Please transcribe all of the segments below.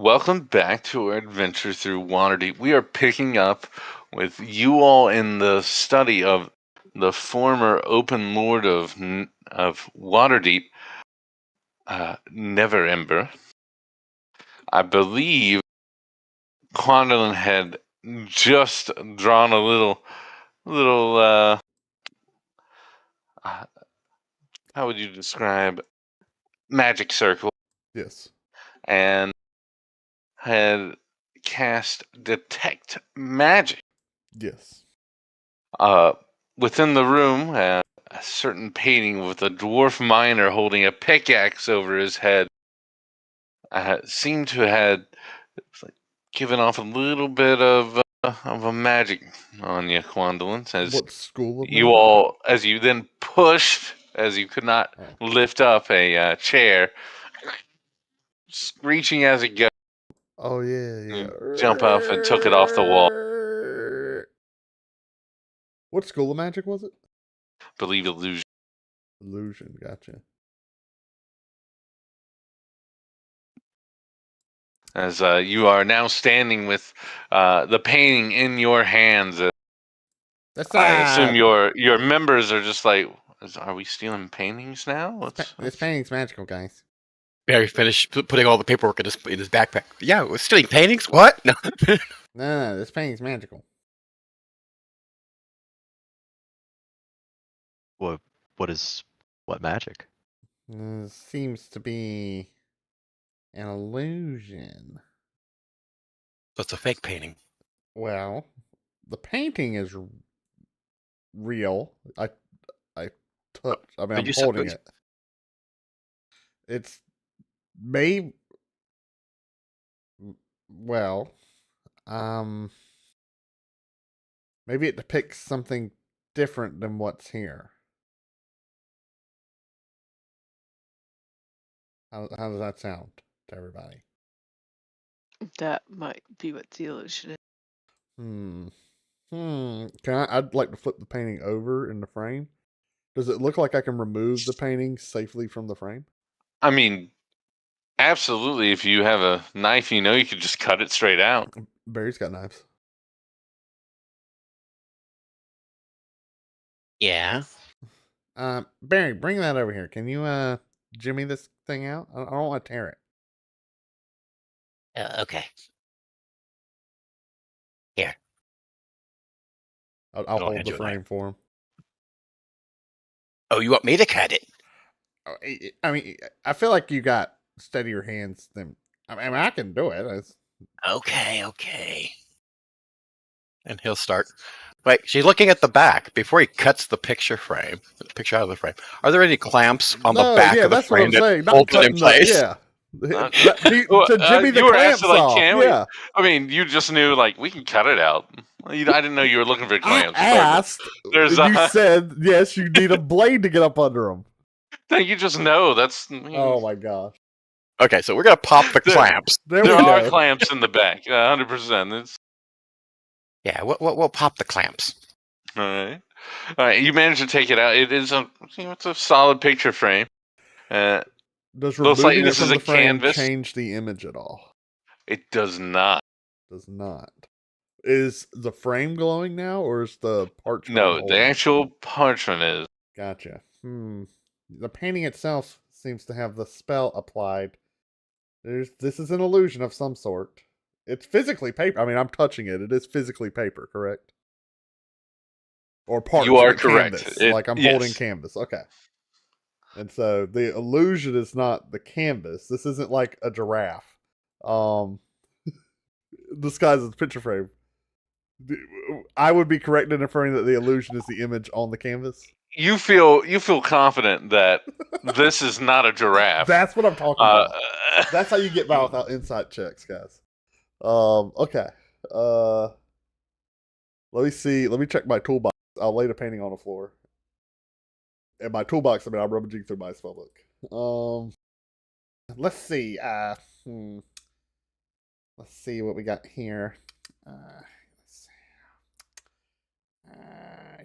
Welcome back to our adventure through Waterdeep. We are picking up with you all in the study of the former open lord of Waterdeep, Neverember. I believe Quandolin had just drawn a little. How would you describe magic circle? Yes. And had cast detect magic. Yes. Within the room, a certain painting with a dwarf miner holding a pickaxe over his head seemed to have given off a little bit of a magic on you, Quandolin. As What school of you magic? all, as you then pushed, as you could not lift up a chair, screeching as it goes. Oh, yeah. Jump up and took it off the wall. What school of magic was it? Believe illusion. Illusion, gotcha. As you are now standing with the painting in your hands. I assume your members are just like, are we stealing paintings now? This painting's magical, guys. Barry finished putting all the paperwork in his backpack. Yeah, we're stealing paintings? What? No. No, this painting's magical. What magic? Seems to be an illusion. That's a fake painting. Well, the painting is real. I'm holding it. It's maybe. Well, maybe it depicts something different than what's here. How does that sound to everybody? That might be what the illusion is. I'd like to flip the painting over in the frame. Does it look like I can remove the painting safely from the frame? I mean, absolutely. If you have a knife, you could just cut it straight out. Barry's got knives. Yeah. Barry, bring that over here. Can you jimmy this thing out? I don't want to tear it. Okay. Here. I'll hold the frame for him. Oh, you want me to cut it? I mean, I feel like you got steadier hands than. I can do it. Okay. And he'll start. Wait, she's looking at the back before he cuts the picture out of the frame. Are there any clamps on the back of the frame that hold it in place? Yeah. To jimmy the clamps off. Yeah. I mean, you just knew, we can cut it out. I didn't know you were looking for clamps. I asked. You said, yes, you need a blade to get up under them. You just know. Oh, my gosh. Okay, so we're going to pop the clamps. There are clamps in the back, 100%. Yeah, we'll pop the clamps. All right. You managed to take it out. It is it's a solid picture frame. Does removing it from the frame change the image at all? It does not. Does not. Is the frame glowing now, or is the parchment? No, the actual parchment is. Gotcha. The painting itself seems to have the spell applied. This is an illusion of some sort. It's physically paper. I mean, I'm touching it. It is physically paper, correct? Or parchment. You are correct. Canvas. I'm holding canvas. Okay. And so the illusion is not the canvas. This isn't like a giraffe. Disguised as a picture frame. I would be correct in inferring that the illusion is the image on the canvas. You feel confident that this is not a giraffe. That's what I'm talking about. That's how you get by without insight checks, guys. Okay. Let me see. Let me check my toolbox. I'll lay the painting on the floor. In my toolbox, I'm rummaging through my spellbook. Let's see. Let's see what we got here. Let's see.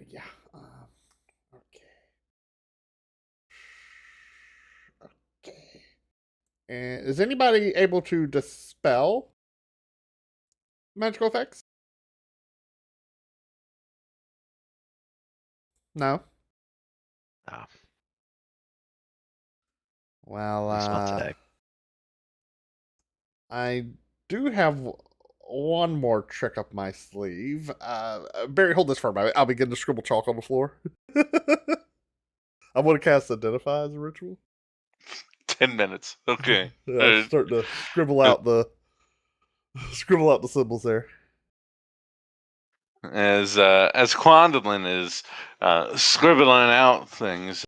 Yeah. Okay. And is anybody able to spell magical effects? No. No. Well, At least not today. I do have one more trick up my sleeve. Barry, hold this for a moment. I'll begin to scribble chalk on the floor. I'm going to cast Identify as a ritual. 10 minutes. Okay. Yeah, I'm starting to scribble out the symbols there. As Quandolin is scribbling out things,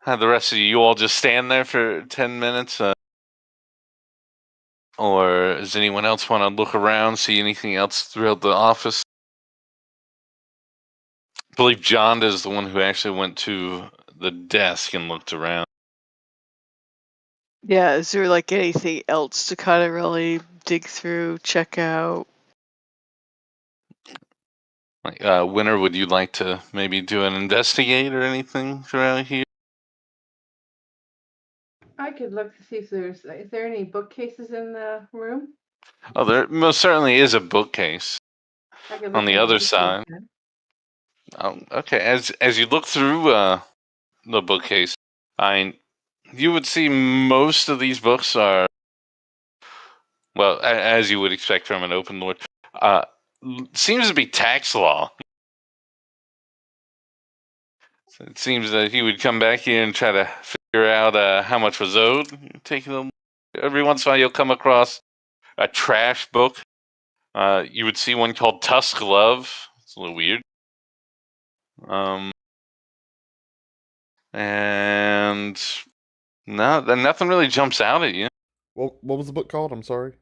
have the rest of you all just stand there for 10 minutes? Or does anyone else want to look around, see anything else throughout the office? I believe John is the one who actually went to the desk and looked around. Yeah, is there like anything else to kind of really dig through, check out? Like, Winter, would you like to maybe do an investigate or anything around here? I could look to see if is there any bookcases in the room? Oh, there most certainly is a bookcase on the other side. Okay, as you look through the bookcase, you would see most of these books are, well, as you would expect from an open lord, seems to be tax law. So it seems that he would come back here and try to figure out how much was owed. Every once in a while, you'll come across a trash book. You would see one called Tusk Love. It's a little weird. And nothing really jumps out at you. Well, what was the book called? I'm sorry.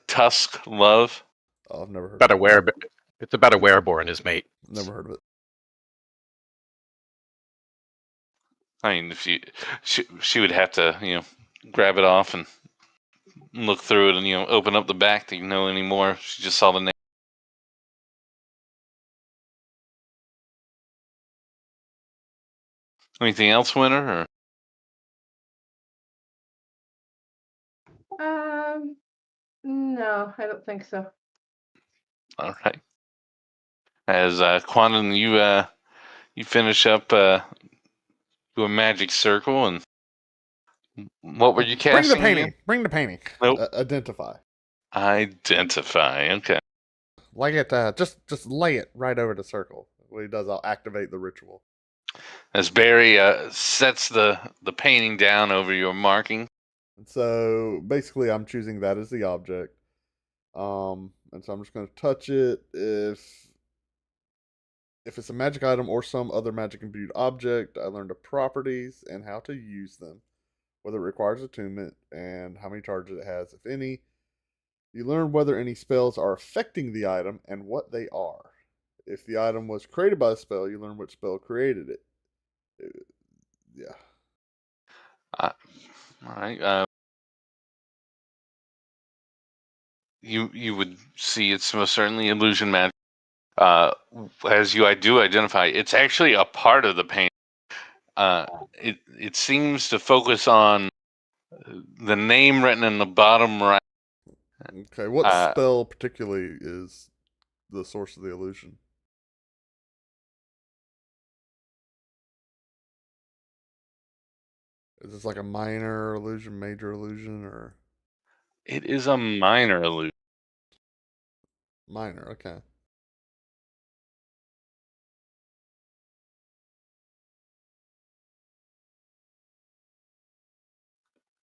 Tusk Love. Oh, I've never heard. It's about a wereborn and his mate. Never heard of it. I mean, if she would have to, grab it off and look through it and open up the back to know anymore. She just saw the name. Anything else, Winter? No, I don't think so. All right. As Quantum, you finish up your magic circle, and what were you casting? Bring the painting. Again? Bring the painting. Nope. Identify. Identify. Okay. Like it. Just lay it right over the circle. What he does, I'll activate the ritual. As Barry sets the painting down over your marking. And so basically, I'm choosing that as the object. And so I'm just going to touch it. If it's a magic item or some other magic imbued object, I learn the properties and how to use them, whether it requires attunement, and how many charges it has, if any. You learn whether any spells are affecting the item and what they are. If the item was created by a spell, you learn which spell created it. Yeah. All right. You would see it's most certainly illusion magic. As you do identify, it's actually a part of the painting. It seems to focus on the name written in the bottom right. Okay, what spell particularly is the source of the illusion? Is this like a minor illusion, major illusion, or? It is a minor illusion. Minor, okay.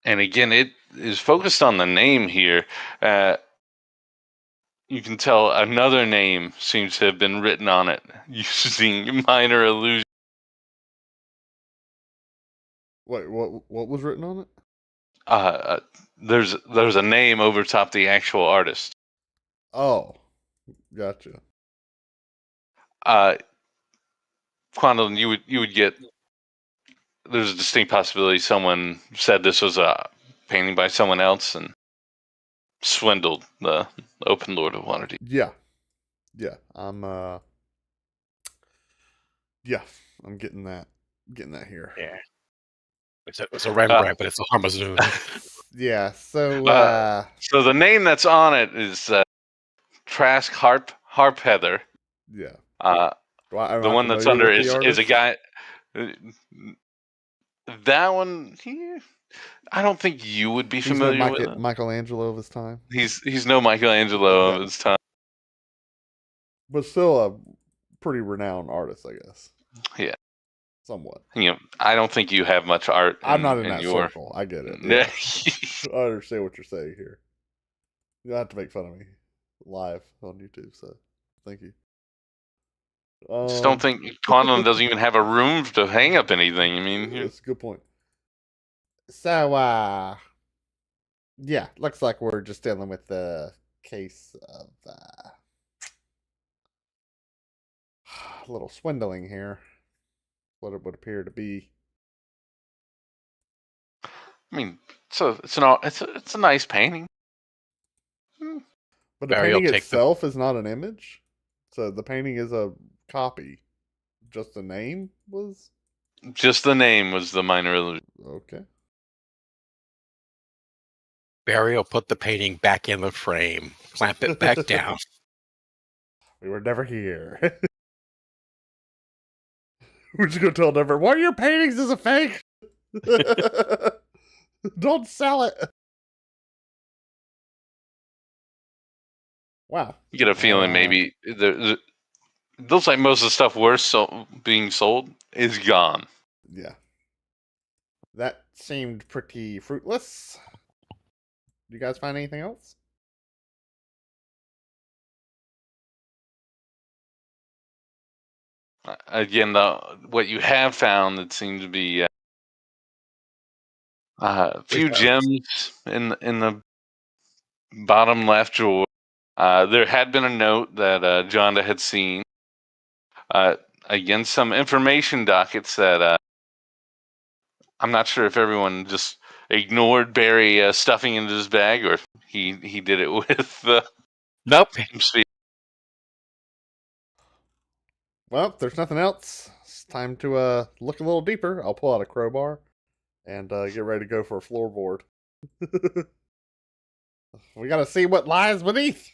And again, it is focused on the name here. You can tell another name seems to have been written on it using minor illusion. Wait, what was written on it? There's a name over top the actual artist. Oh, gotcha. Quandon, you would get. There's a distinct possibility someone said this was a painting by someone else and swindled the Open Lord of Waterdeep. Yeah, I'm getting that here. Yeah, it's a Rembrandt, but it's a Harmazoon. Yeah. So So the name that's on it is Trask Harp Heather. yeah. Uh, Am the I one that's familiar under with the is a artist? guy. That one, I don't think you would be He's no familiar with it. Michelangelo of his time. He's no Michelangelo of his time. But still a pretty renowned artist, I guess. Yeah. Somewhat. I don't think you have much art. I'm not in in that your... circle. I get it. Yeah. I understand what you're saying here. You don't have to make fun of me live on YouTube, so thank you. Just don't think Quantum doesn't even have a room to hang up anything. I mean, that's a good point. So, yeah, looks like we're just dealing with the case of a little swindling here. What it would appear to be. I mean, it's a nice painting. But the painting itself is not an image. So the painting is a copy. Just the name was? Just the name was the minor illusion. Okay. Barry will put the painting back in the frame, clamp it back down. We were never here. We're just going to tell Never, one of your paintings is a fake. Don't sell it. Wow. You get a feeling maybe it looks like most of the stuff being sold is gone. Yeah. That seemed pretty fruitless. Do you guys find anything else? Again, what you have found, it seems to be a few gems in the bottom left drawer. There had been a note that Jonda had seen. Again, some information dockets that I'm not sure if everyone just ignored Barry stuffing into his bag, or he did it with nope. Speed. Well, if there's nothing else, it's time to look a little deeper. I'll pull out a crowbar and get ready to go for a floorboard. We gotta see what lies beneath.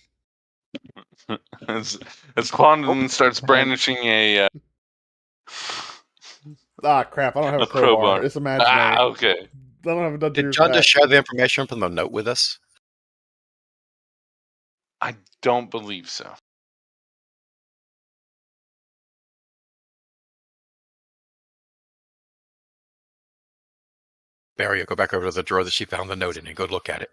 As Quandon starts brandishing a crap, I don't have a crowbar. It's imaginary. Okay. I don't have a Dungeon. Did John just share the information from the note with us? I don't believe so. Barry will go back over to the drawer that she found the note in and go look at it.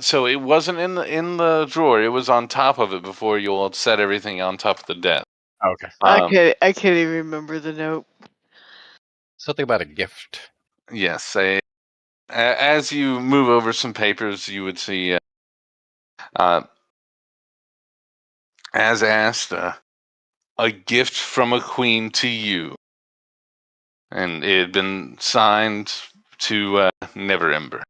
So it wasn't in the drawer. It was on top of it before you all set everything on top of the desk. Okay. I can't even remember the note. Something about a gift. Yes. As you move over some papers, you would see, as asked, a gift from a queen to you. And it had been signed to Never Ember.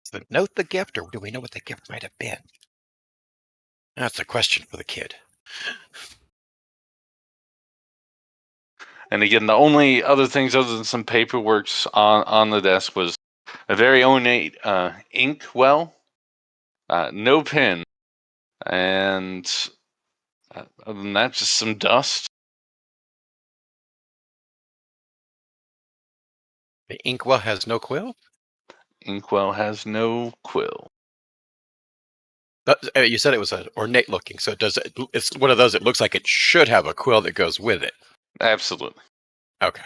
Is the note the gift, or do we know what the gift might have been? That's a question for the kid. And again, the only other things other than some paperwork on the desk was a very ornate ink well, no pen, and other than that, just some dust. The inkwell has no quill? Inkwell has no quill. You said it was an ornate looking, so it's one of those, it looks like it should have a quill that goes with it. Absolutely. Okay.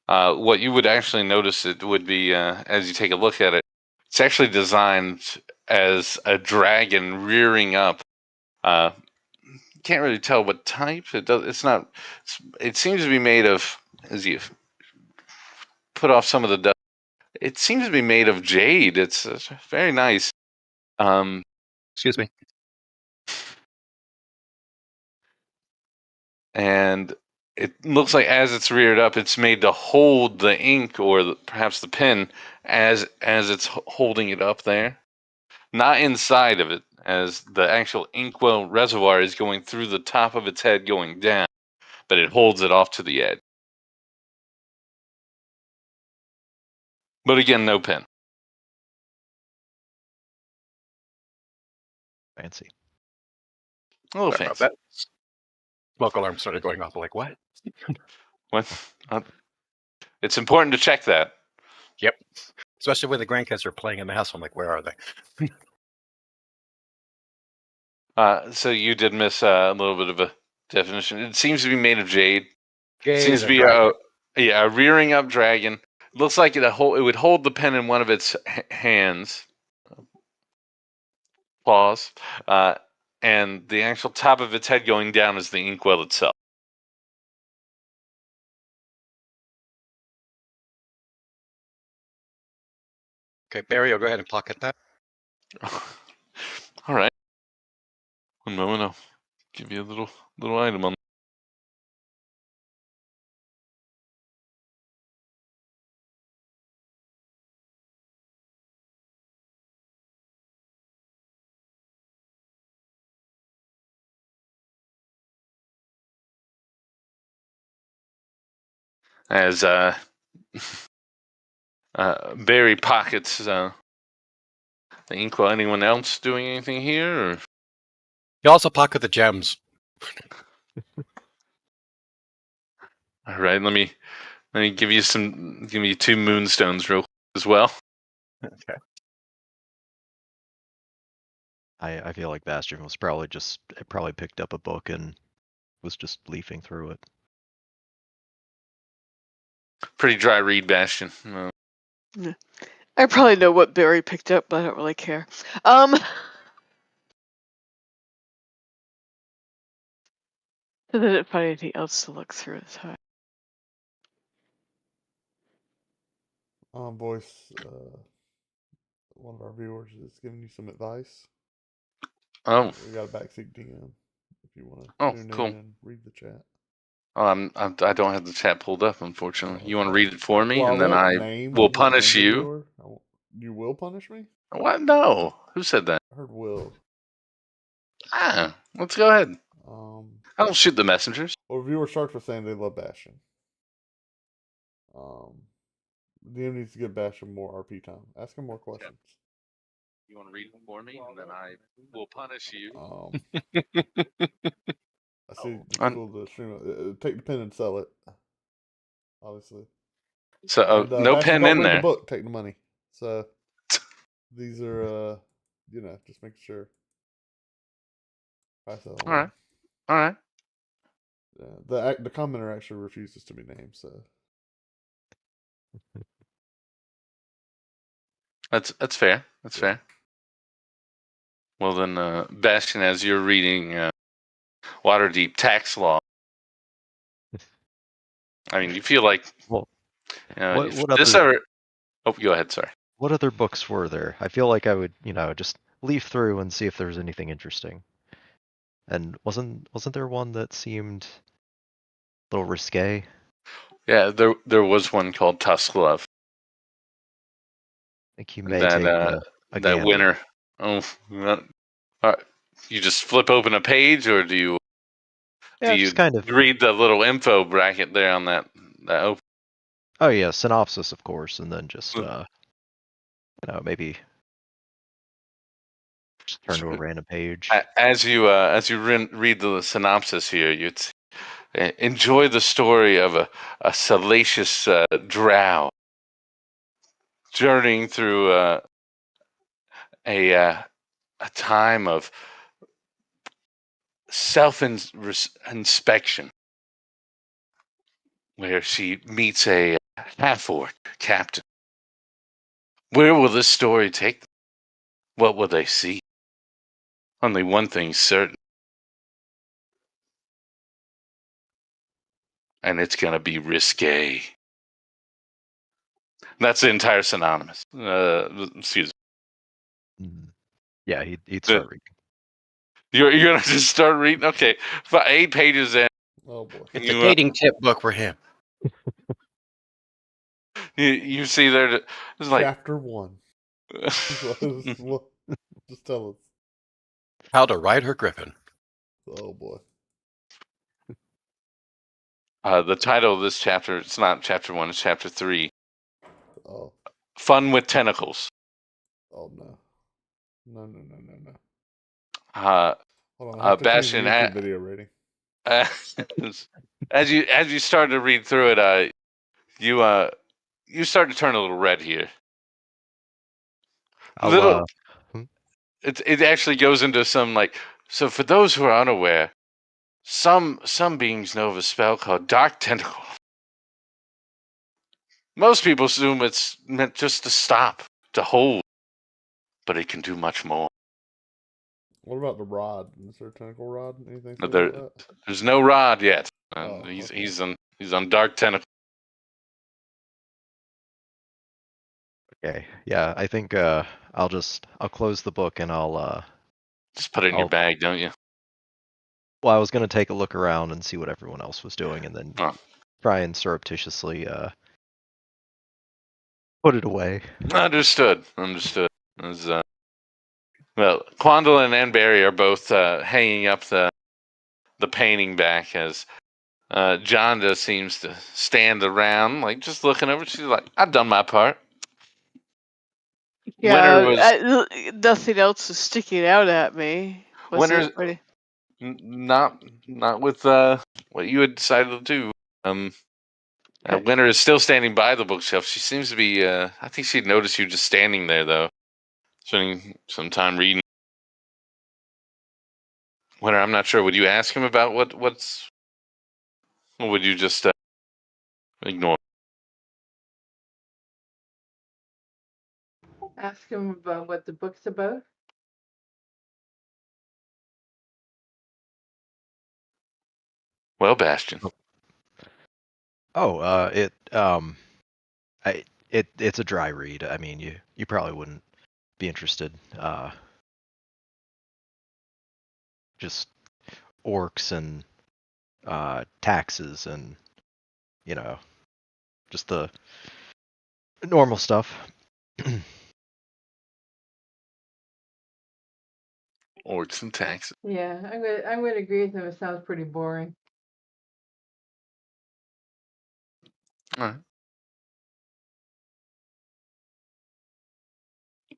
What you would actually notice it would be, as you take a look at it, it's actually designed as a dragon rearing up. Can't really tell what type. It's not. It seems to be made of, as you put off some of the dust, it seems to be made of jade. It's very nice. Excuse me. And it looks like as it's reared up, it's made to hold the ink or perhaps the pen as it's holding it up there. not inside of it, as the actual inkwell reservoir is going through the top of its head going down, but it holds it off to the edge. But again, no pin. Fancy. A little Sorry about fancy. that. Smoke alarm started going off. Like, what? What? It's important to check that. Yep. Especially when the grandkids are playing in the house. I'm like, where are they? So you did miss a little bit of a definition. It seems to be made of jade. Jade Seems to be a rearing up dragon. Looks like it would hold the pen in one of its hands, claws, and the actual top of its head going down is the inkwell itself. Okay, Barry, I'll go ahead and pocket that. All right. One moment, I'll give you a little item on. As Barry pockets the inkwell. Anyone else doing anything here? Or? You also pocket the gems. All right, let me give you 2 moonstones real quick as well. Okay. I feel like Bastion was probably picked up a book and was just leafing through it. Pretty dry read, Bastion. I probably know what Barry picked up, but I don't really care. So they didn't find anything else to look through this time. Voice, one of our viewers is giving you some advice. Oh. We got a backseat DM if you want to tune cool. in and read the chat. I don't have the chat pulled up, unfortunately. You want to read it for me, and then I will will punish you. You will punish me? What? No. Who said that? I heard will. Let's go ahead. I don't shoot the messengers. Well, viewer starts with saying they love Bastion. DM needs to give Bastion more RP time. Ask him more questions. You want to read them for me, and then I will punish you. I see it's cool to stream. Take the pen and sell it. Obviously. So no Bastion, pen don't in read there. The book, take the money. So these are just making sure. Pass that on. All right. Yeah, the commenter actually refuses to be named, so that's fair. That's fair. Well then, Bastion, as you're reading Waterdeep tax law, I mean, you feel like what this other? ever. Oh, go ahead. Sorry. What other books were there? I feel like I would, just leaf through and see if there's anything interesting. And wasn't there one that seemed a little risque? Yeah, there was one called Tusk Love. I think you may take a that winner. Oh, you just flip open a page, or do you kind of read the little info bracket there on that open? Oh yeah, synopsis of course, and then just maybe just turn to a random page. As you read the synopsis here, you'd enjoy the story of a salacious drow journeying through a time of self-inspection, where she meets a half-orc captain. Where will this story take them? What will they see? Only one thing's certain, and it's gonna be risque. That's the entire synonymous. Excuse me. Yeah, he'd start reading. You're gonna just start reading? Okay, 8 pages in. Oh boy! It's a dating tip book for him. You see there, it's like chapter 1. Just tell us. How to ride her griffin. Oh boy. The title of this chapter, it's not chapter 1, it's chapter 3. Oh. Fun with Tentacles. Oh no. No. Uh, Hold on, I have to change the Bastion, YouTube video rating. as you start to read through it, you start to turn a little red here. It actually goes into some like, so for those who are unaware, some beings know of a spell called Dark Tentacle. Most people assume it's meant just to stop, to hold, but it can do much more. What about the rod? Is there a tentacle rod? Anything But about that? there's no rod yet. Okay. He's on Dark Tentacle. Okay, yeah, I think I'll close the book and I'll Just put it in your bag, don't you? Well, I was gonna take a look around and see what everyone else was doing, and then try and surreptitiously put it away. Understood. As, well, Quandolin and Barry are both hanging up the painting back as Jonda seems to stand around, like just looking over. She's like, "I've done my part." Yeah, nothing else is sticking out at me. Not with what you had decided to do. Winter is still standing by the bookshelf. She seems to be. I think she'd noticed you just standing there, though, spending some time reading. Winter, I'm not sure. Would you ask him about what's? Or would you just ignore? Ask him about what the book's about. Well, Bastion. It's a dry read. I mean, you probably wouldn't be interested. Just orcs and taxes and just the normal stuff. Orcs and taxes. Yeah, I'm gonna agree with him. It sounds pretty boring. All right.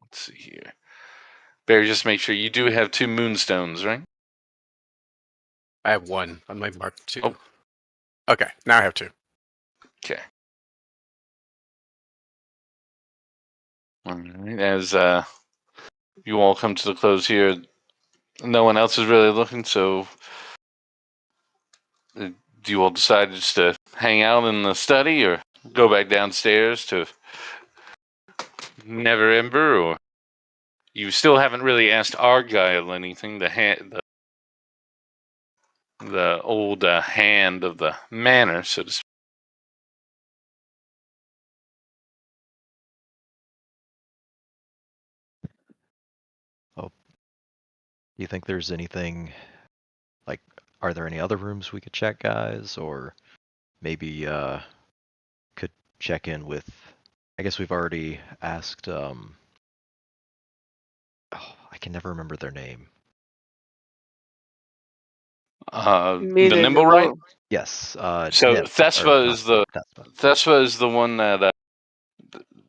Let's see here. Barry, just make sure you do have 2 moonstones, right? I have 1 on my mark 2. Oh. Okay, now I have 2. Okay. All right. As you all come to the close here, no one else is really looking, so do you all decide just to hang out in the study or go back downstairs to Never Ember, or you still haven't really asked Argyle anything, the old hand of the manor, so to speak. Oh, do you think there's anything, like, are there any other rooms we could check, guys? Or maybe could check in with, I guess we've already asked, I can never remember their name. The Nimble Right? Yes. So Thespa is the one that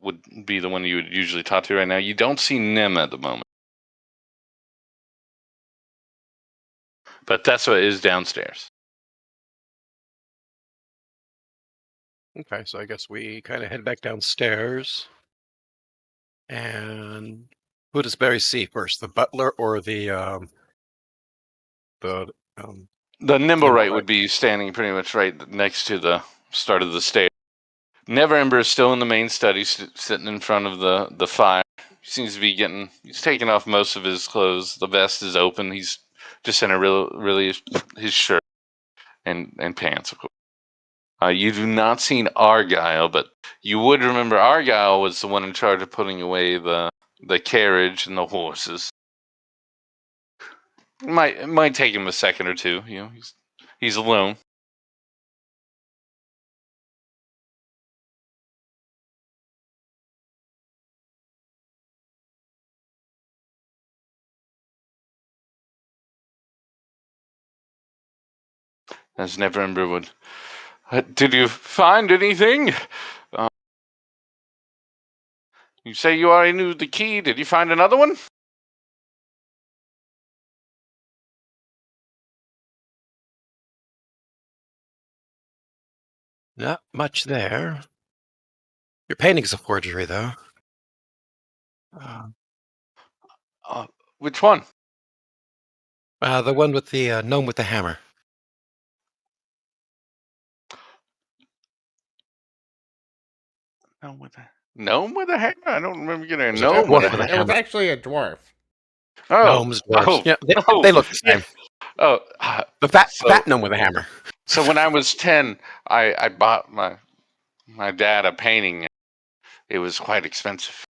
would be the one you would usually talk to right now. You don't see Nim at the moment. But Thespa is downstairs. Okay, so I guess we kind of head back downstairs. And who does Barry see first, the butler or the Nimble Right would be standing pretty much right next to the start of the stairs. Never Ember is still in the main study, sitting in front of the fire. He seems to be he's taken off most of his clothes. The vest is open. He's just in really his shirt and pants, of course. You do not see Argyle, but you would remember Argyle was the one in charge of putting away the carriage and the horses. It might take him a second or two. He's alone. as Neverember would. Did you find anything? You say you already knew the key. Did you find another one? Not much there. Your painting's a forgery, though. Which one? The one with the gnome with the hammer. Gnome with a hammer? I don't remember getting a There's a gnome dwarf with a with a hammer. It was hammer. actually a dwarf. Oh, Gnomes, dwarves. oh, Yeah, oh, they look the same. Oh, The fat so- fat gnome with a hammer. so when I was 10, I bought my dad a painting. It was quite expensive.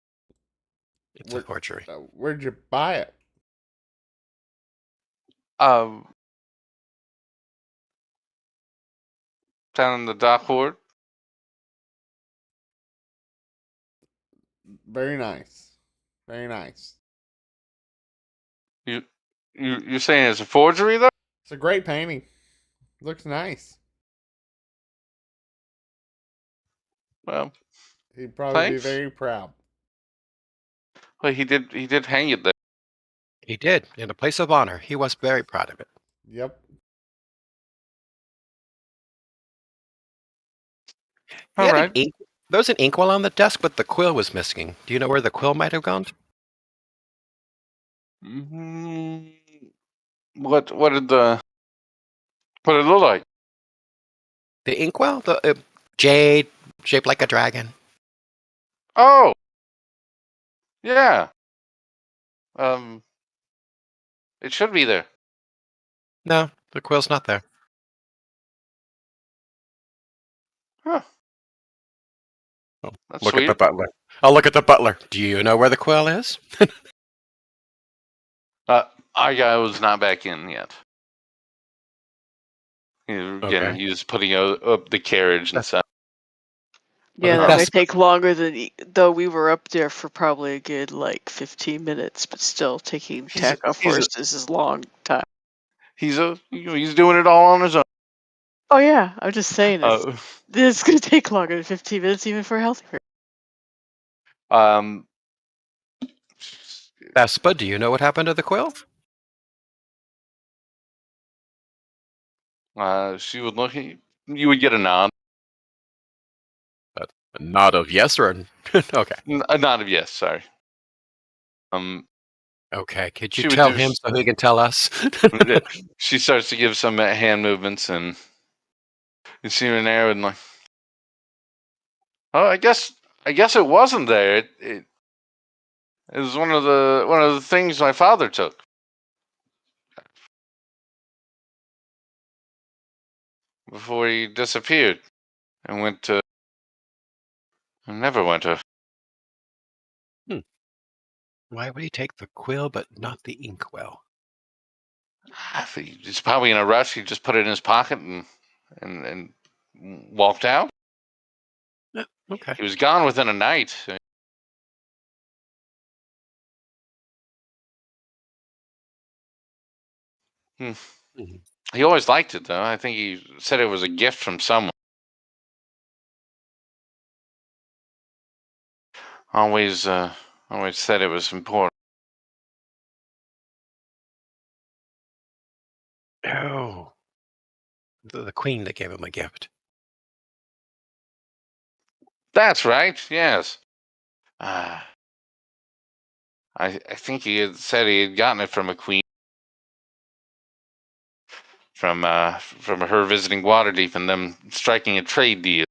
It's a forgery. Where'd you buy it? Down in the dock ward. Very nice. Very nice. You're saying it's a forgery though? It's a great painting. Looks nice. Well, He'd probably thanks. be very proud. Well, he did hang it there. He did, in a place of honor. He was very proud of it. Yep. He All had right. there was an inkwell on the desk, but the quill was missing. Do you know where the quill might have gone? What did it look like? The inkwell? The jade, shaped like a dragon. Oh, yeah. It should be there. No, the quill's not there. Huh. Oh, That's look sweet. at the butler. I'll look at the butler. Do you know where the quill is? Our guy was not back in yet. Again, Okay. he was putting up the carriage and stuff. Yeah, the that best- might take longer than though we were up there for probably a good 15 minutes, but still taking tack off horses is a long time. He's doing it all on his own. Oh yeah, I'm just saying it's gonna take longer than 15 minutes even for a healthy person. Vespa, do you know what happened to the quill? She would look. You would get a nod. A nod of yes or okay. A nod of yes. Sorry. Okay, could She you would tell do him so he can tell us? She starts to give some hand movements, and you see her in there, and oh, I guess it wasn't there. It was one of the things my father took before he disappeared and went to Neverwinter. Why would he take the quill but not the inkwell? He's probably in a rush. He just put it in his pocket and walked out. Okay. He was gone within a night. He always liked it, though. I think he said it was a gift from someone. Always said it was important. Oh, the queen that gave him a gift. That's right. Yes. I think he had said he had gotten it from a queen. From her visiting Waterdeep and them striking a trade deal.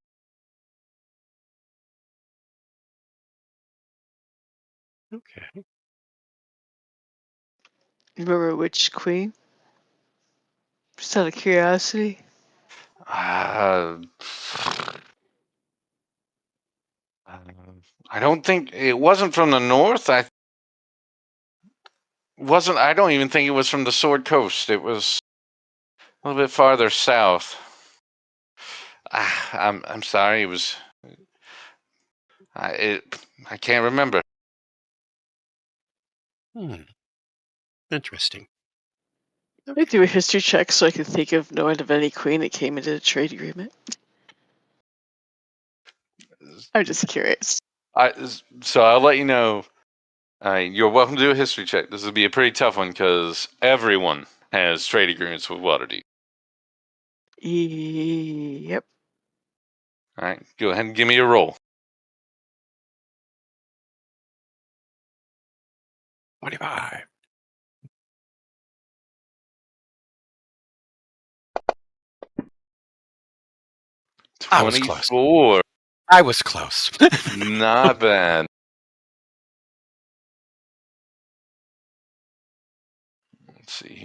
Okay. You remember which queen? Just out of curiosity. I don't think it wasn't from the north. I don't even think it was from the Sword Coast. It was a little bit farther south. I'm sorry. It was. I can't remember. Interesting. I do a history check so I can think of knowing of any queen that came into the trade agreement. I'm just curious. So I'll let you know. You're welcome to do a history check. This will be a pretty tough one because everyone has trade agreements with Waterdeep. Yep. All right, go ahead and give me a roll. 25. I was close. 24. I was close. Not bad. Let's see.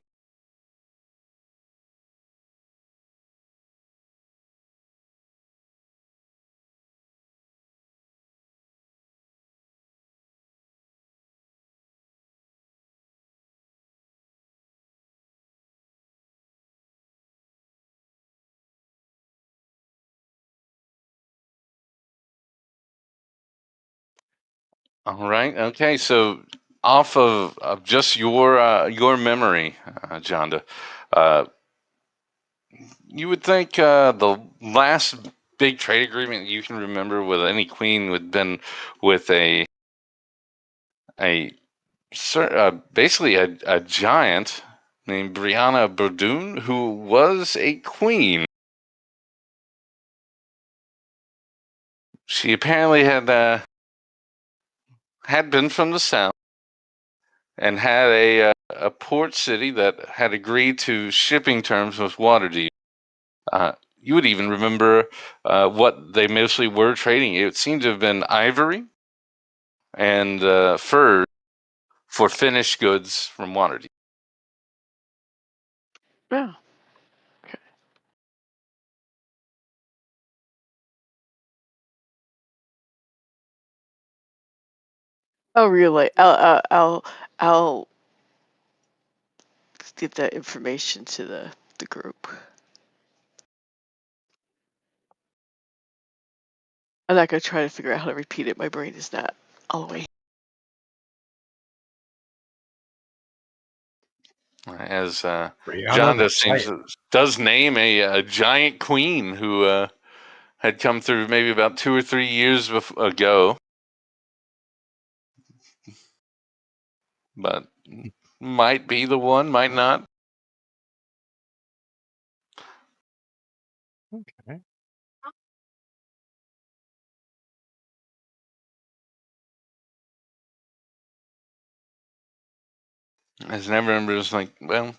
All right. Okay. So off of just your memory, Jonda, you would think the last big trade agreement you can remember with any queen would have been with basically a giant named Brianna Bourdoon, who was a queen. She apparently had been from the south and had a port city that had agreed to shipping terms with Waterdeep. You would even remember what they mostly were trading. It seemed to have been ivory and fur for finished goods from Waterdeep. Oh. Okay. I'll relay. I'll give that information to the group. I'm not gonna try to figure out how to repeat it. My brain is not all the way. As Brianna John does name a giant queen who had come through maybe about 2 or 3 years ago, but might be the one, might not. Okay. As never remember, was like, well,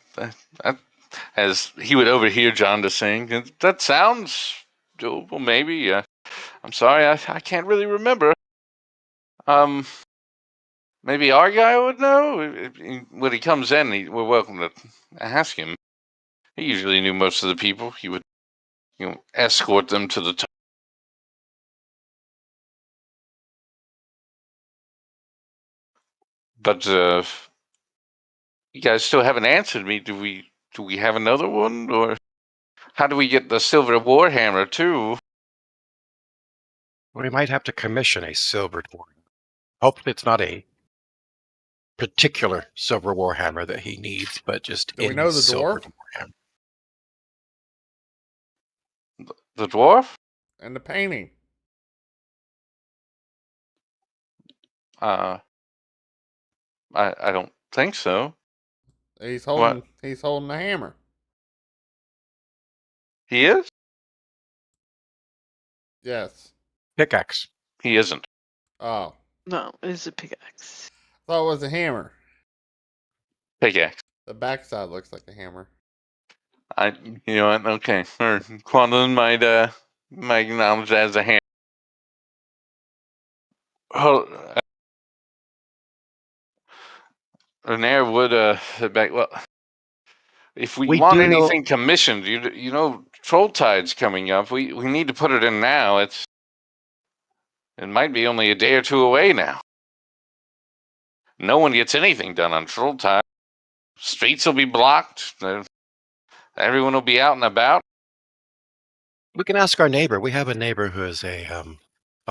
as he would overhear John to saying, that sounds doable, maybe. I'm sorry, I can't really remember. Maybe our guy would know. When he comes in, we're welcome to ask him. He usually knew most of the people. He would, escort them to the top. But you guys still haven't answered me. Do we have another one, or how do we get the silver warhammer too? We might have to commission a silver warhammer. Hopefully it's not a particular silver warhammer that he needs, but just Do we know the silver dwarf? warhammer. The dwarf? And the painting. I don't think so. He's What? holding the hammer. He is? Yes. Pickaxe. He isn't. Oh. No, it is a pickaxe. Thought it was a hammer. Pickaxe. The backside looks like a hammer. You know what? Okay. Or Quantum might acknowledge that as a hammer. Oh, Renair would back. Well, if we want do know. anything commissioned, you know, Troll Tide's coming up. We need to put it in now. It might be only a day or two away now. No one gets anything done on Troll Tide. Streets will be blocked. Everyone will be out and about. We can ask our neighbor. We have a neighbor who is a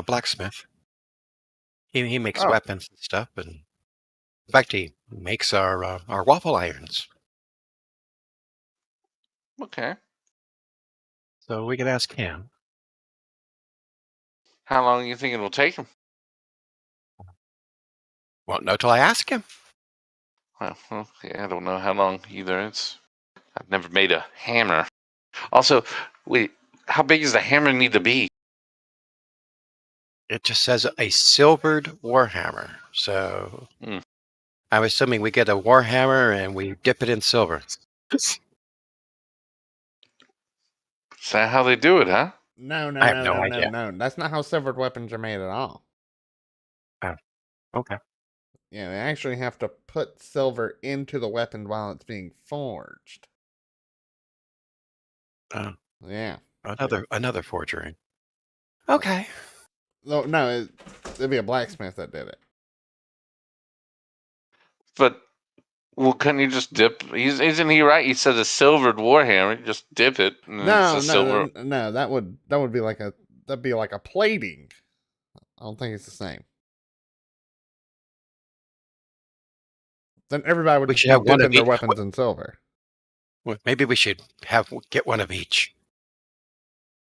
blacksmith. He makes weapons and stuff, and in fact, he makes our waffle irons. Okay. So we can ask him. How long do you think it'll take him? Won't know till I ask him. Well, I don't know how long either. I've never made a hammer. Also, wait, how big does the hammer need to be? It just says a silvered warhammer. So I'm assuming we get a warhammer and we dip it in silver. Is that how they do it, huh? No, I have no idea. no. That's not how silvered weapons are made at all. Oh, okay. Yeah, they actually have to put silver into the weapon while it's being forged. Oh, Yeah. another forgery. Okay. No, it'd be a blacksmith that did it. But, well, couldn't you just dip? Isn't he right? He said a silvered warhammer. You just dip it, and it's a silver. No. That would be like a plating. I don't think it's the same. Then everybody would We just should be have one dipping of their each. weapons in silver. Well, maybe we should get one of each.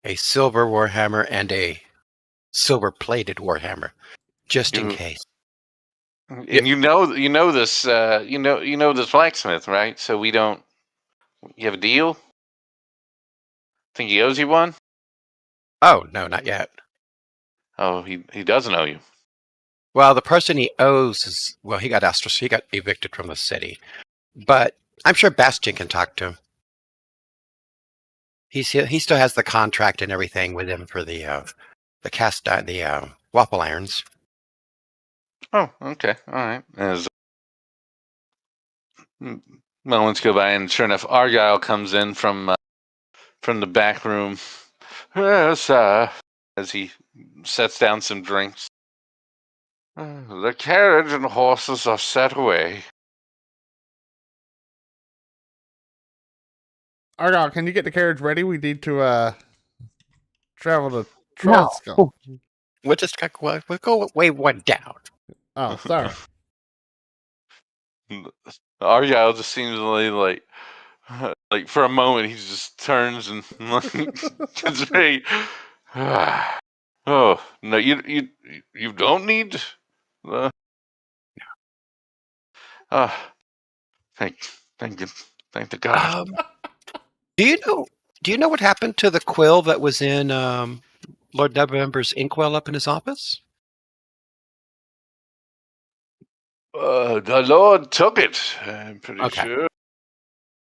A silver warhammer and a silver-plated warhammer, just in case. And you know this this blacksmith, right? So we don't. You have a deal? Think he owes you one? Oh no, not yet. Oh, he doesn't owe you. Well, the person he owes is he got he got evicted from the city, but I'm sure Bastian can talk to him. He still has the contract and everything with him for the waffle irons. Oh, okay, all right. As moments go by, and sure enough, Argyle comes in from the back room. Yes, as he sets down some drinks. The carriage and horses are set away. Argyle, can you get the carriage ready? We need to travel to Trollskull. No. We'll go way one down. Oh, sorry. Argyle just seems like for a moment he just turns and gets ready. Oh no, you don't need. Thank you, thank the God. Do you know what happened to the quill that was in Lord Neverember's inkwell up in his office? The Lord took it. I'm pretty sure.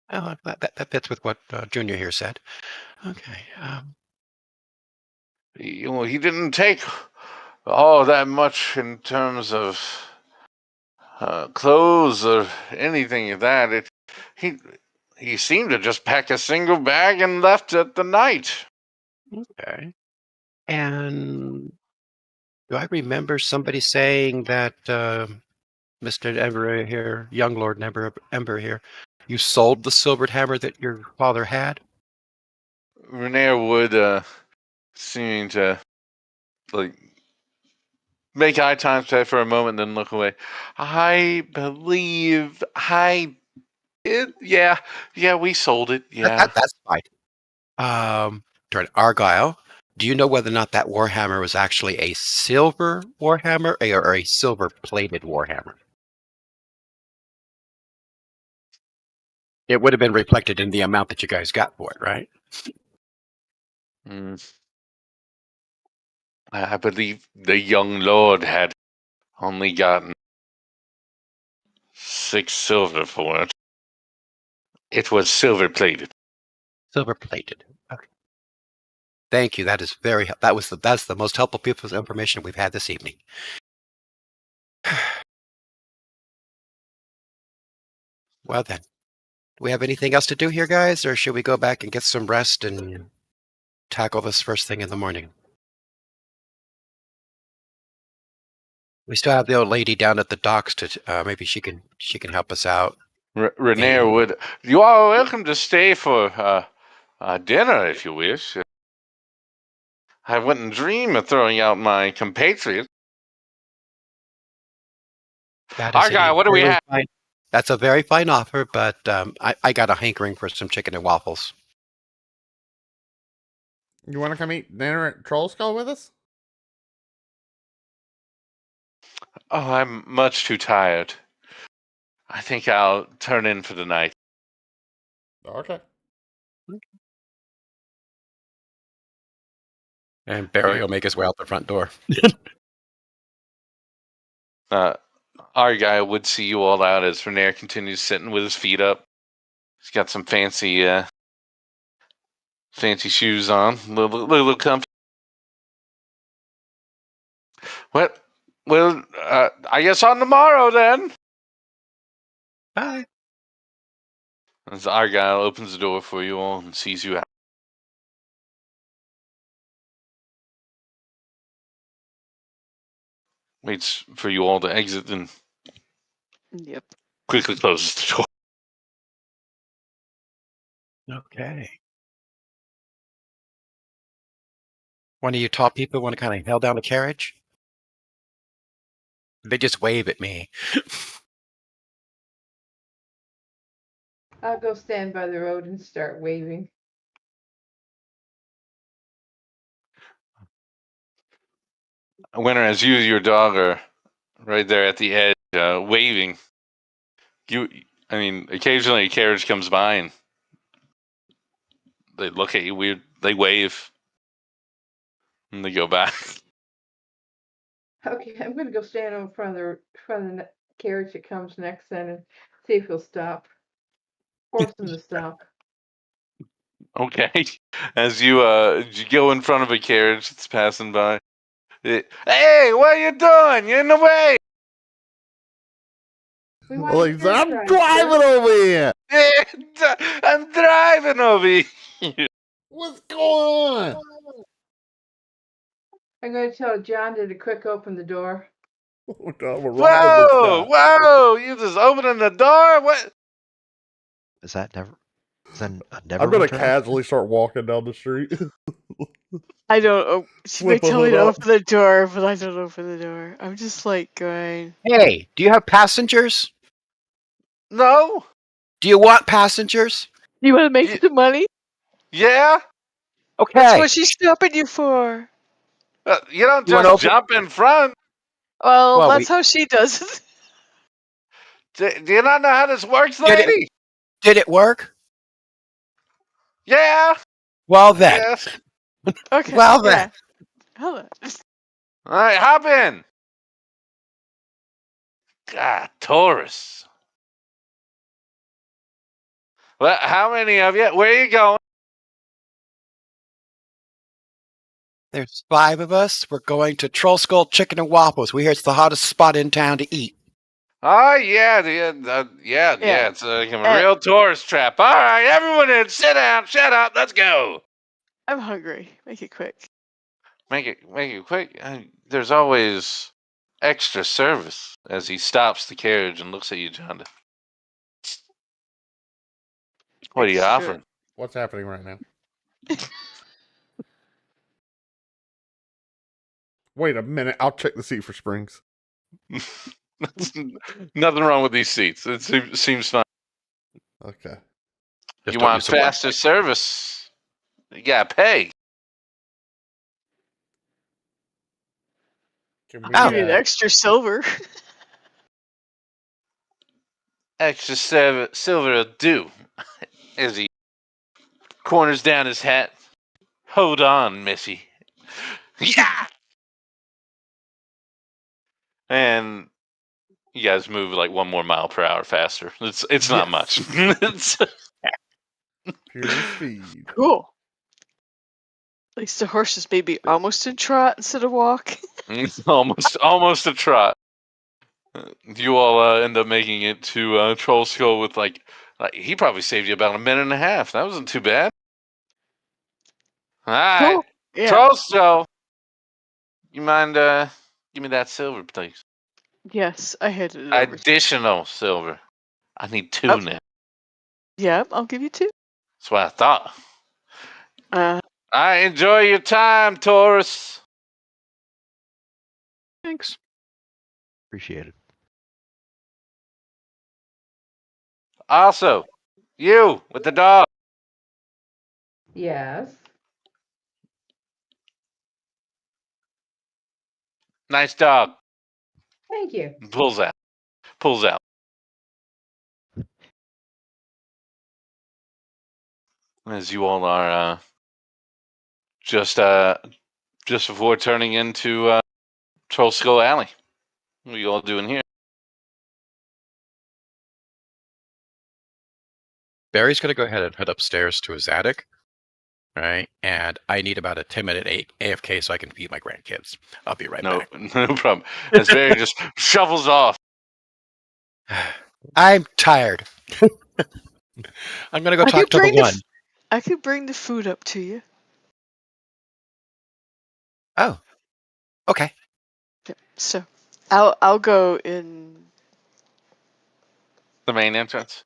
Oh, that fits with what Junior here said. Okay. He didn't take all that much in terms of clothes or anything of that. He seemed to just pack a single bag and left at the night. Okay. And do I remember somebody saying that Mr. Ember here, young Lord Ember here, you sold the silvered hammer that your father had? Renair would seem to make eye contact for a moment, then look away. I believe I did. Yeah, we sold it. Yeah, That's fine. Turn Argyle. Do you know whether or not that warhammer was actually a silver warhammer or a silver-plated warhammer? It would have been reflected in the amount that you guys got for it, right? I believe the young lord had only gotten 6 silver for it. It was silver plated. Silver plated. Okay. Thank you. That's the most helpful piece of information we've had this evening. Well then, do we have anything else to do here, guys, or should we go back and get some rest and tackle this first thing in the morning? We still have the old lady down at the docks to maybe she can help us out. Renair would. You are welcome to stay for dinner if you wish. I wouldn't dream of throwing out my compatriot. Argyle, what do we have? That's a very fine offer, but I got a hankering for some chicken and waffles. You want to come eat dinner at Troll Skull with us? Oh, I'm much too tired. I think I'll turn in for the night. Okay. And Barry will make his way out the front door. Our guy would see you all out as Renair continues sitting with his feet up. He's got some fancy shoes on, little comfy. Well, I guess on tomorrow then. Bye. As Argyle opens the door for you all and sees you out. Waits for you all to exit and Yep. quickly closes the door. Okay. One of you top people want to kind of hail down the carriage? They just wave at me. I'll go stand by the road and start waving. Winter, as you and your dog are right there at the edge, waving. Occasionally a carriage comes by and they look at you weird. They wave and they go back. Okay, I'm gonna go stand in front of the carriage that comes next then and see if he'll stop. Force him to stop. Okay. As you go in front of a carriage that's passing by. Hey, what are you doing? You're in the way. We want Well, to he said, I'm drive, driving sir. over here. I'm driving over here. What's going on? I'm going to tell John to quick open the door. Oh, God, we're robbing this guy. Whoa! You just opening the door? What? Is that never I'm gonna casually start walking down the street. I don't. Oh, she may Flip a tell me hood to up. open the door, but I don't open the door. I'm just like going. Hey, do you have passengers? No. Do you want passengers? You want to make some money? Yeah. Okay. That's what she's stopping you for. You don't You wanna just open- jump in front. Well, Well, that's how she does it. Do you not know how this works, lady? Did it work? Yeah. Well then. Yes. Okay. Well then. Yeah. Hold on. All right, hop in. God, Taurus. Well, how many of you? Where are you going? There's 5 of us. We're going to Troll Skull Chicken and Waffles. We hear it's the hottest spot in town to eat. Oh, yeah. It's like a real tourist trap. All right, everyone in. Sit down. Shut up. Let's go. I'm hungry. Make it quick. Make it quick. There's always extra service. As he stops the carriage and looks at you, John. What are you Extra. offering? What's happening right now? Wait a minute. I'll check the seat for springs. Nothing wrong with these seats. It seems fine. Okay. You want faster service? You gotta pay. Can we, Give you an extra silver. Extra silver will do. As he corners down his hat. Hold on, Missy. Yeah. And you guys move like 1 more mile per hour faster. It's not much. It's pure speed. Cool. At least the horse is maybe almost in trot instead of walk. almost a trot. You all end up making it to Troll Skull with like he probably saved you about a minute and a half. That wasn't too bad. All right, Cool. Yeah. Troll Skull. You mind give me that silver, please? Yes, I handed it over. Additional silver. I need 2 now. Yeah, I'll give you 2. That's what I thought. I enjoy your time, Taurus. Thanks. Appreciate it. Also, you with the dog. Yes. Nice dog. Thank you. Pulls out. As you all are just before turning into Troll Skull Alley. What are you all doing here? Barry's going to go ahead and head upstairs to his attic. Right, and I need about a 10-minute AFK so I can feed my grandkids. I'll be right back. No problem. As Barry just shuffles off. I'm tired. I'm going to go talk to the one. I could bring the food up to you. Oh, okay. So, I'll go in The main entrance?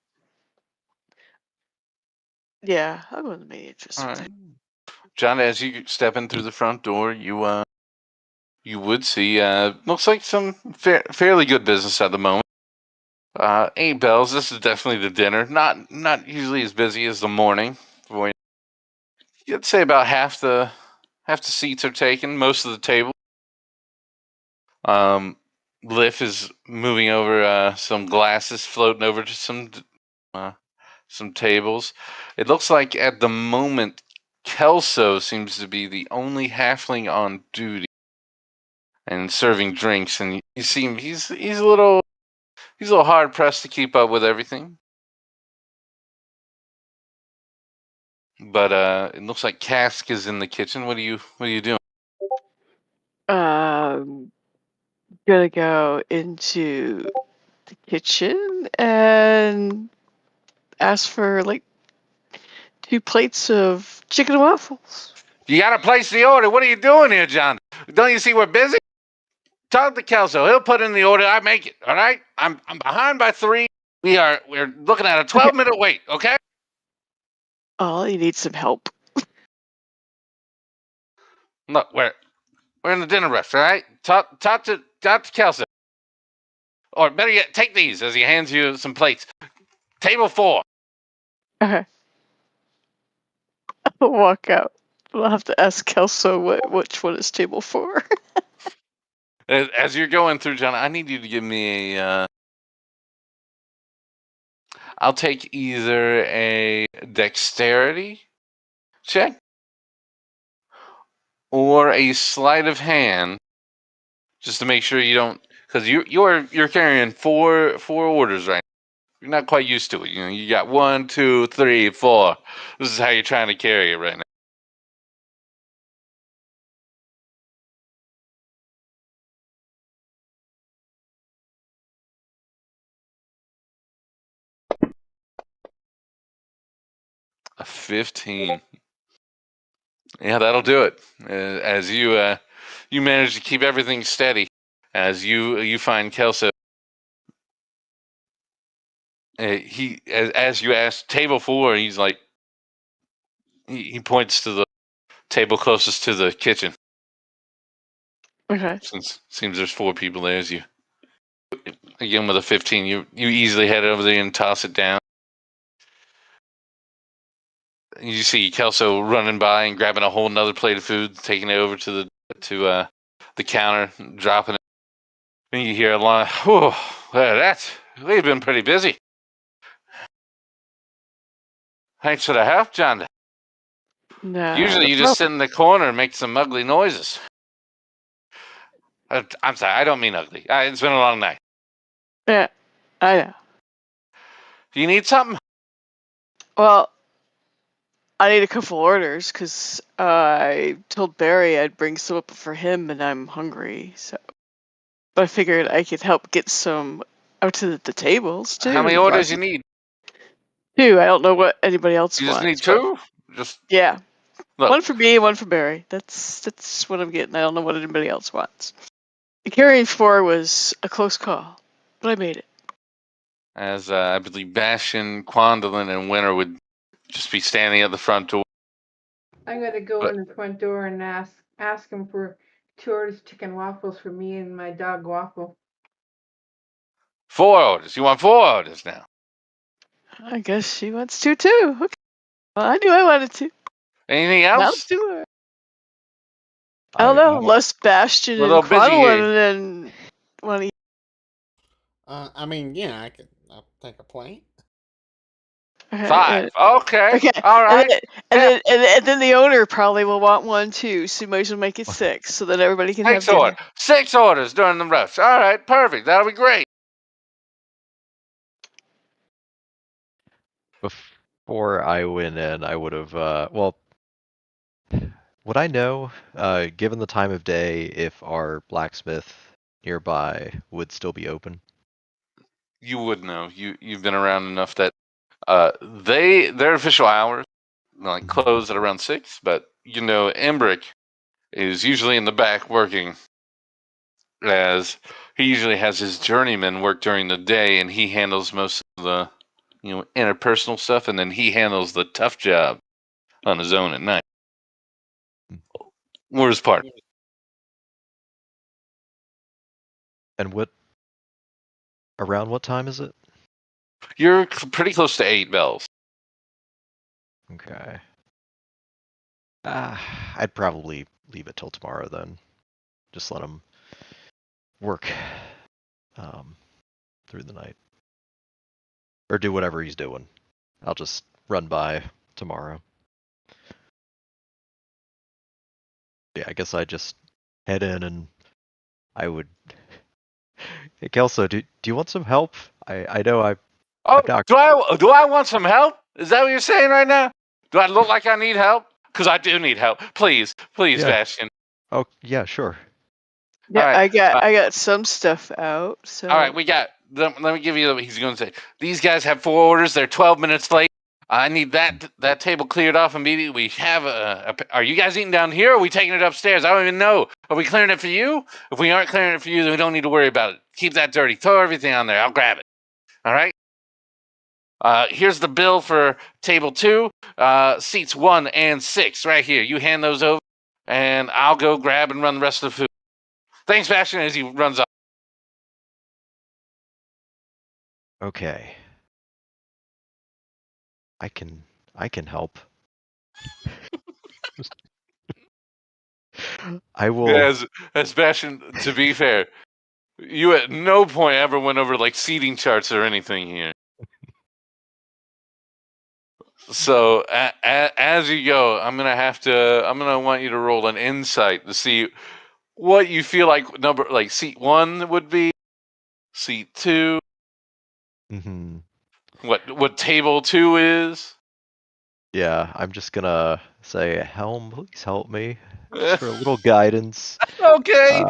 Yeah, I'll go in the main entrance. All right. John, as you step in through the front door, you would see looks like some fairly good business at the moment. 8 bells. This is definitely the dinner. Not usually as busy as the morning. You'd say about half the seats are taken. Most of the table. Liff is moving over some glasses, floating over to some tables. It looks like at the moment, Kelso seems to be the only halfling on duty and serving drinks, and you see him. He's a little hard pressed to keep up with everything. But it looks like Cask is in the kitchen. What are you doing? Gonna go into the kitchen and ask for like 2 plates of chicken and waffles. You gotta place the order. What are you doing here, John? Don't you see we're busy? Talk to Kelso. He'll put in the order. I make it. All right. I'm behind by 3. We're looking at a 12-minute wait. Okay. Oh, you need some help. Look, we're in the dinner rush. All right. Talk to Kelso. Or better yet, take these as he hands you some plates. Table 4. Okay. I'll walk out. I'll have to ask Kelso which one is table 4. As you're going through, John, I need you to give me a. I'll take either a dexterity check or a sleight of hand, just to make sure you don't, because you're carrying four orders right now. You're not quite used to it. You know, you got 1, 2, 3, 4. This is how you're trying to carry it right now. A 15. Yeah, that'll do it. As you manage to keep everything steady, as you find Kelso. As you ask table 4, he's like, he points to the table closest to the kitchen. Okay. Since seems there's 4 people there, as you again with a 15, you easily head over there and toss it down. You see Kelso running by and grabbing a whole nother plate of food, taking it over to the counter, dropping it. And you hear a line, "Whew, we've been pretty busy. Thanks for the help, John. No. Usually you just sit in the corner and make some ugly noises." I'm sorry, I don't mean ugly. It's been a long night. Yeah, I know. Do you need something? Well, I need a couple orders because I told Barry I'd bring some up for him, and I'm hungry. So, but I figured I could help get some out to the tables too. How many orders you need? 2. I don't know what anybody else You wants. just need 2? Just yeah. look. 1 for me, 1 for Barry. That's what I'm getting. I don't know what anybody else wants. Carrying 4 was a close call, but I made it. As I believe Bastion, Quandolin, and Winter would just be standing at the front door. I'm going to go in the front door and ask him for 2 orders chicken waffles for me and my dog Waffle. 4 orders. You want 4 orders now? I guess she wants to too. Okay. Well, I knew I wanted to. Anything Now else? let's do it. I don't know, unless Bastion We're a and little busy here. Quadlin want to eat. I mean, yeah, I'll take a plate. Okay, 5. Okay. All right. And then the owner probably will want one too, so you might as well make it 6 so that everybody can have dinner. 6 orders during the rush. All right, perfect. That'll be great. Before I went in, I would have, well, would I know, given the time of day, if our blacksmith nearby would still be open? You would know. You've been around enough that their official hours like close at around 6, but Embrick is usually in the back working, as he usually has his journeyman work during the day, and he handles most of the interpersonal stuff, and then he handles the tough job on his own at night. We're his part. And around what time is it? You're pretty close to 8 bells. Okay. I'd probably leave it till tomorrow then. Just let him work through the night. Or do whatever he's doing. I'll just run by tomorrow. Yeah, I guess I just head in and I would. Hey, Kelso, do you want some help? I know I've not... do I want some help? Is that what you're saying right now? Do I look like I need help? Because I do need help. Please, Yeah. Bastion. Oh yeah, sure. Yeah, right, I got some stuff out. So all right, we got. Let me give you what he's going to say. These guys have 4 orders. They're 12 minutes late. I need that table cleared off immediately. We have are you guys eating down here, or are we taking it upstairs? I don't even know. Are we clearing it for you? If we aren't clearing it for you, then we don't need to worry about it. Keep that dirty. Throw everything on there. I'll grab it. All right? Here's the bill for table 2. Seats 1 and 6 right here. You hand those over, and I'll go grab and run the rest of the food. Thanks, Bastion, as he runs off. Okay. I can help. I will. As Bastion, to be fair, you at no point ever went over like seating charts or anything here. So as you go, I'm gonna want you to roll an insight to see what you feel like seat 1 would be, seat 2. Mm-hmm. What table 2 is. Yeah, I'm just gonna say, Helm, please help me. Just for a little guidance. Okay.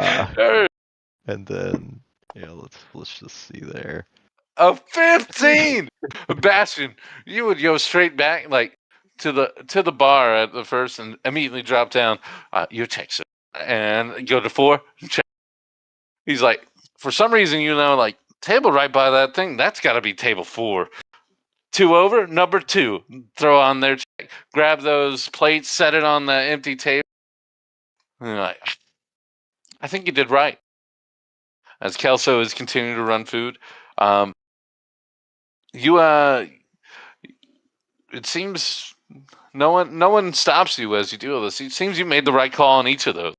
And then let's just see there. A 15. Bastion, you would go straight back like to the bar at the first and immediately drop down your check, sir, and go to 4. Check. He's like, for some reason, like table right by that thing, that's got to be table 4. 2 over, number 2. Throw on their check. Grab those plates, set it on the empty table. And you're like, I think you did right. As Kelso is continuing to run food, it seems no one stops you as you do all this. It seems you made the right call on each of those.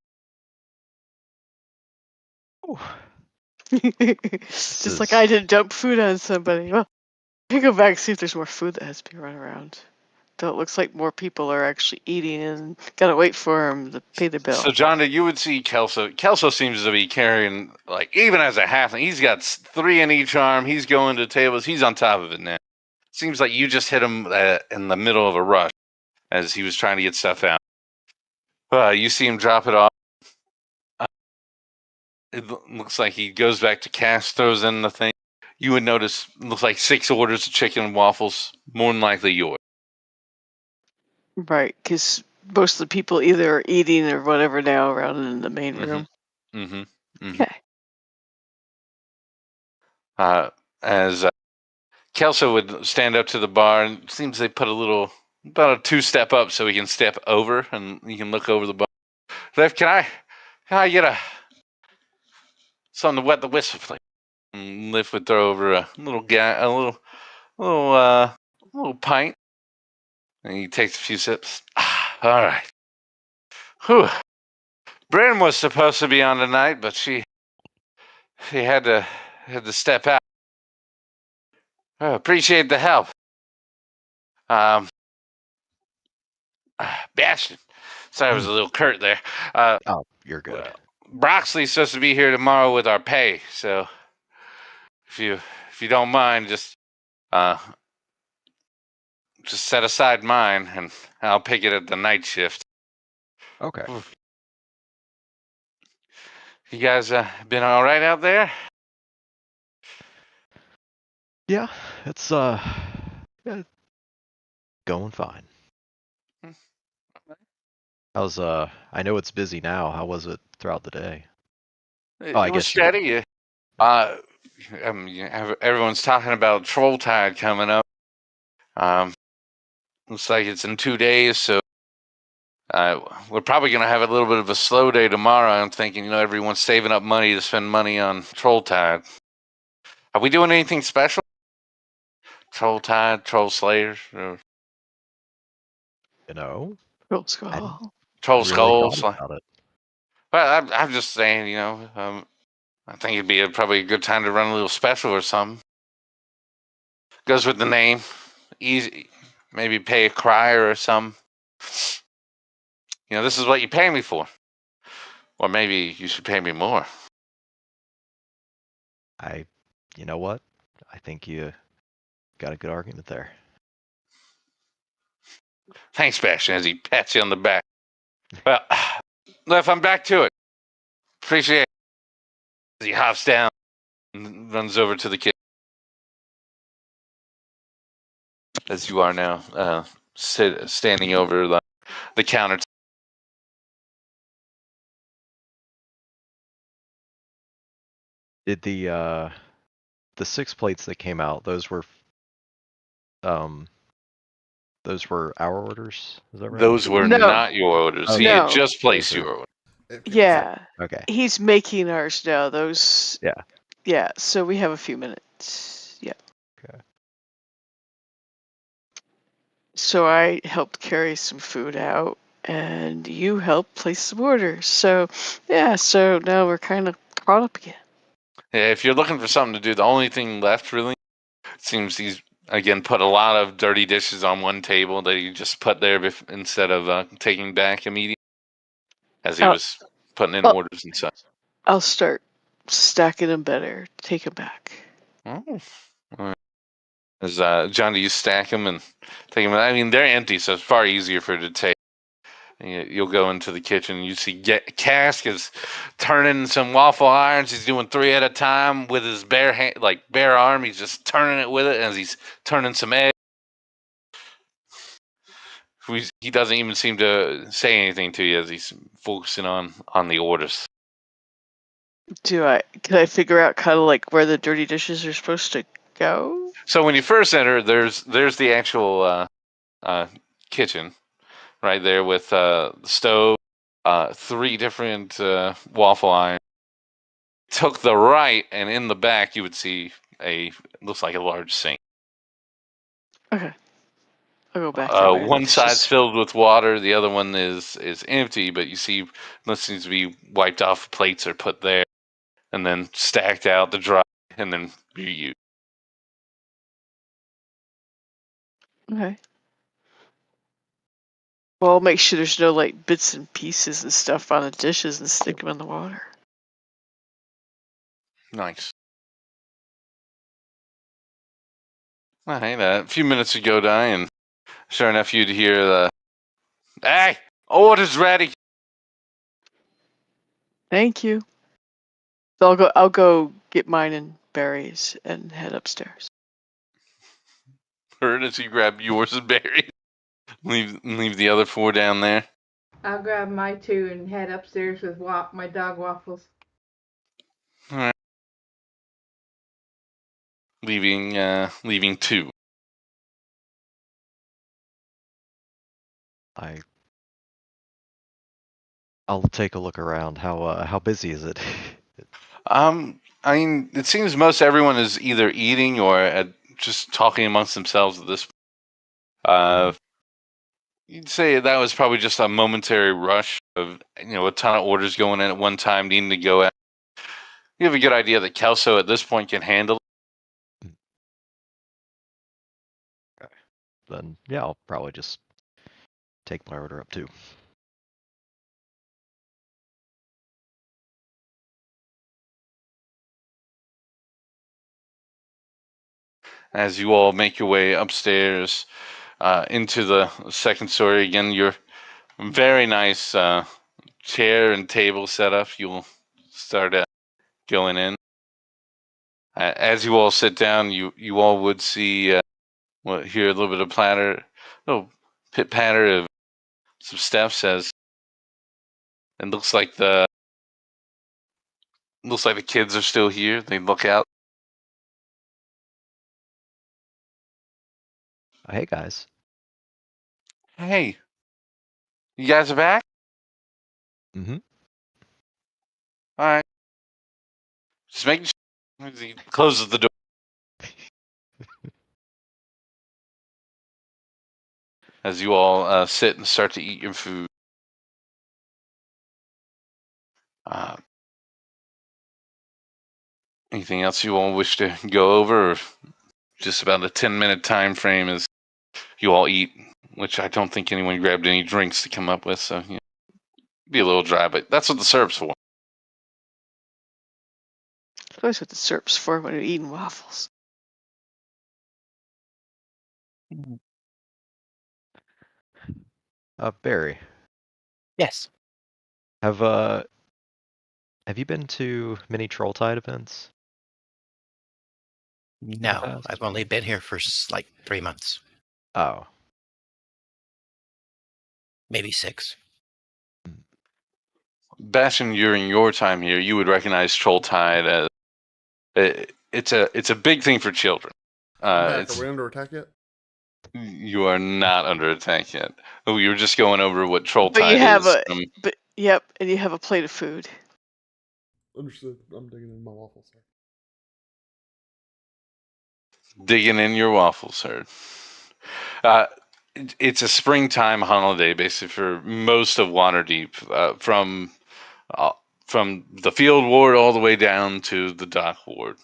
Just like I didn't dump food on somebody. Well, I can go back and see if there's more food that has to be run around. Though it looks like more people are actually eating and gotta wait for them to pay the bill. So, Jonda, you would see Kelso. Kelso seems to be carrying, like, even as a halfling, he's got 3 in each arm. He's going to tables. He's on top of it now. Seems like you just hit him in the middle of a rush as he was trying to get stuff out. You see him drop it off. It looks like he goes back to cast, throws in the thing. You would notice, it looks like 6 orders of chicken and waffles, more than likely yours. Right, because most of the people either are eating or whatever now around in the main room. Okay. As Kelso would stand up to the bar, and it seems they put about a 2-step up so he can step over and you can look over the bar. Liv, can I get something to wet the whistle, please? And Liv would throw over a little pint, and he takes a few sips. All right. Whew. Bryn was supposed to be on tonight, but she had to step out. Appreciate the help. Bastion. Sorry, I was a little curt there. Oh, you're good. Broxley's supposed to be here tomorrow with our pay, so if you don't mind, just set aside mine, and I'll pick it at the night shift. Okay. You guys been all right out there? Yeah, it's going fine. How's I know it's busy now. How was it throughout the day? I It was guess steady. Everyone's talking about Troll Tide coming up. Looks like it's in 2 days, so we're probably going to have a little bit of a slow day tomorrow. I'm thinking, everyone's saving up money to spend money on Troll Tide. Are we doing anything special? Troll Tide, Troll Slayers, or Troll I Skull. Troll hadn't really Skulls? thought about it. Well, I'm just saying, I think it'd be probably a good time to run a little special or something. Goes with the name. Easy. Maybe pay a crier or something. This is what you pay me for. Or maybe you should pay me more. You know what? I think you got a good argument there. Thanks, Bastion, as he pats you on the back. Well, if I'm back to it, appreciate it. As he hops down and runs over to the kitchen. As you are now, standing over the counter. Did the 6 plates that came out, those were our orders? Is that right? Those were No. not your orders. Oh, He no. had just placed your order. Yeah. Okay. He's making ours now. Those. Yeah. Yeah. So we have a few minutes. Yeah. Okay. So I helped carry some food out, and you helped place some orders. So yeah. So now we're kind of caught up again. Yeah, if you're looking for something to do, the only thing left really seems he's again put a lot of dirty dishes on one table that he just put there instead of taking back immediately as he was putting in orders and such. I'll start stacking them better. Take them back. Oh. All right. As John, do you stack them and take them? I mean, they're empty, so it's far easier for it to take. You'll go into the kitchen and you see Cask is turning some waffle irons. He's doing 3 at a time with his bare hand, bare arm. He's just turning it with it as he's turning some eggs. He doesn't even seem to say anything to you as he's focusing on the orders. Can I figure out kind of like where the dirty dishes are supposed to go? So when you first enter, there's the actual kitchen right there with the stove, 3 different waffle irons. Took the right, and in the back you would see looks like a large sink. Okay. I'll go back that way. One side's filled with water, the other one is empty, but you see most seems to be wiped off plates are put there and then stacked out to dry and then reused. Okay. Well, I'll make sure there's no like bits and pieces and stuff on the dishes and stick them in the water. Nice. All right, a few minutes ago, and sure enough, you'd hear the, "Hey, order's ready." Thank you. So I'll go get mine and Barry's and head upstairs. Heard as you grab yours and Barry. Leave the other 4 down there. I'll grab my 2 and head upstairs with my dog waffles. All right. Leaving 2. I'll take a look around. How busy is it? I mean, it seems most everyone is either eating or just talking amongst themselves at this. you'd say that was probably just a momentary rush of a ton of orders going in at one time, needing to go out. You have a good idea that Kelso at this point can handle. Then yeah, I'll probably just take my order up too. As you all make your way upstairs into the second story, again, your very nice chair and table setup. You'll start going in. As you all sit down, you all would see, hear a little bit of pit patter of some steps as it looks like the kids are still here. They look out. Hey guys. Hey, you guys are back? Mm-hmm. All right. Just making sure. He closes the door. As you all sit and start to eat your food. Anything else you all wish to go over? Or just about a 10-minute time frame as you all eat, which I don't think anyone grabbed any drinks to come up with, so be a little dry, but that's what the syrup's for. That's always what the syrup's for when you're eating waffles. Barry, Yes. have you been to many Trolltide events? No, past? I've only been here for like 3 months, Oh, maybe 6. Bastion, during your time here, you would recognize Trolltide as it's a big thing for children. Back, are we under attack yet? You are not under attack yet. Oh, you were just going over what Trolltide But you have is. yep, and you have a plate of food. Understood. I'm digging in my waffles. Digging in your waffles, sir. It's a springtime holiday, basically, for most of Waterdeep, from the field ward all the way down to the dock ward.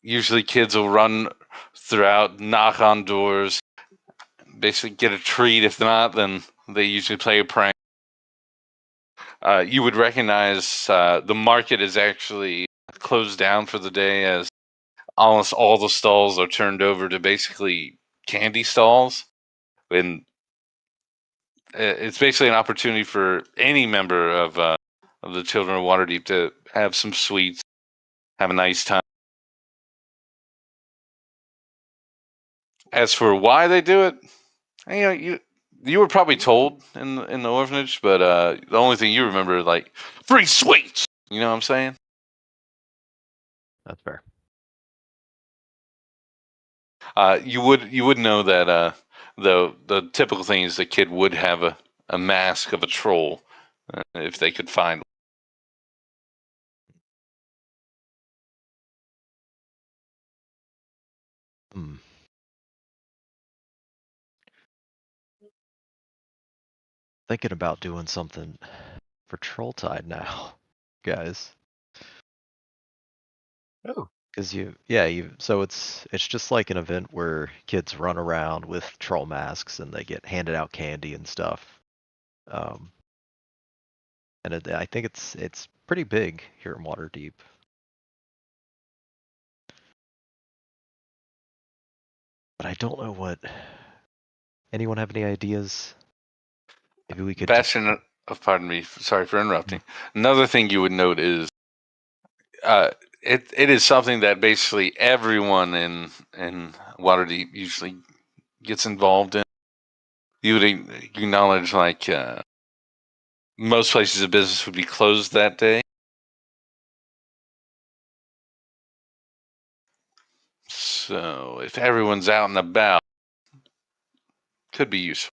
Usually kids will run throughout, knock on doors, basically get a treat. If not, then they usually play a prank. You would recognize the market is actually closed down for the day, as almost all the stalls are turned over to basically candy stalls. And it's basically an opportunity for any member of the Children of Waterdeep to have some sweets, have a nice time. As for why they do it, you were probably told in the orphanage, but the only thing you remember is like free sweets. You know what I'm saying? that's fair. You would know that the typical thing is the kid would have a mask of a troll if they could find one. Hmm. Thinking about doing something for Trolltide now, guys. Oh. Because so it's just like an event where kids run around with troll masks and they get handed out candy and stuff. And I think it's pretty big here in Waterdeep. But I don't know what. Anyone have any ideas? Maybe we could. Bastion, pardon me, sorry for interrupting. Another thing you would note is it is something that basically everyone in Waterdeep usually gets involved in. You would acknowledge like most places of business would be closed that day. So if everyone's out and about, could be useful.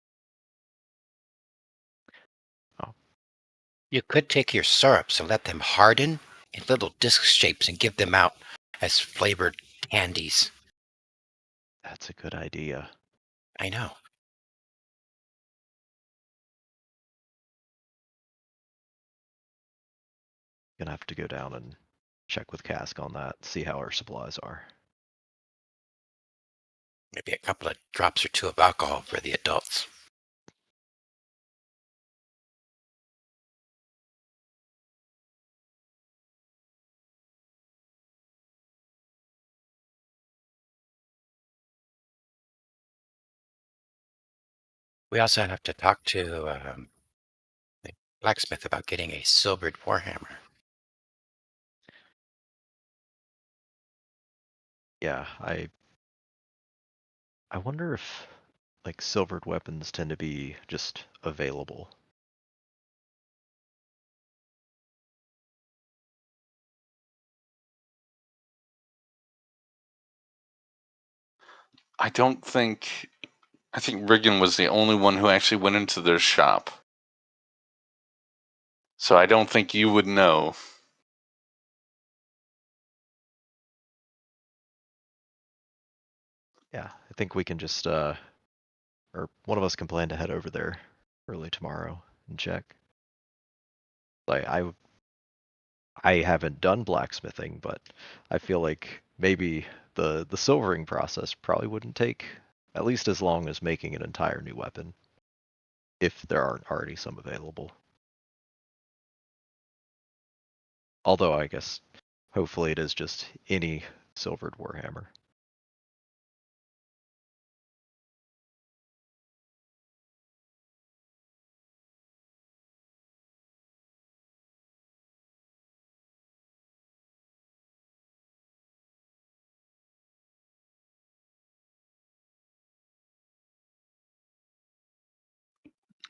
You could take your syrups and let them harden in little disc shapes and give them out as flavored candies. That's a good idea. I know. Gonna have to go down and check with Cask on that, see how our supplies are. Maybe a couple of drops or two of alcohol for the adults. We also have to talk to the blacksmith about getting a silvered warhammer. Yeah, I wonder if like silvered weapons tend to be just available. I think Riggin was the only one who actually went into their shop. So I don't think you would know. Yeah, I think we can just or one of us can plan to head over there early tomorrow and check. I haven't done blacksmithing, but I feel like maybe the silvering process probably wouldn't take at least as long as making an entire new weapon, if there aren't already some available. Although I guess hopefully it is just any silvered warhammer.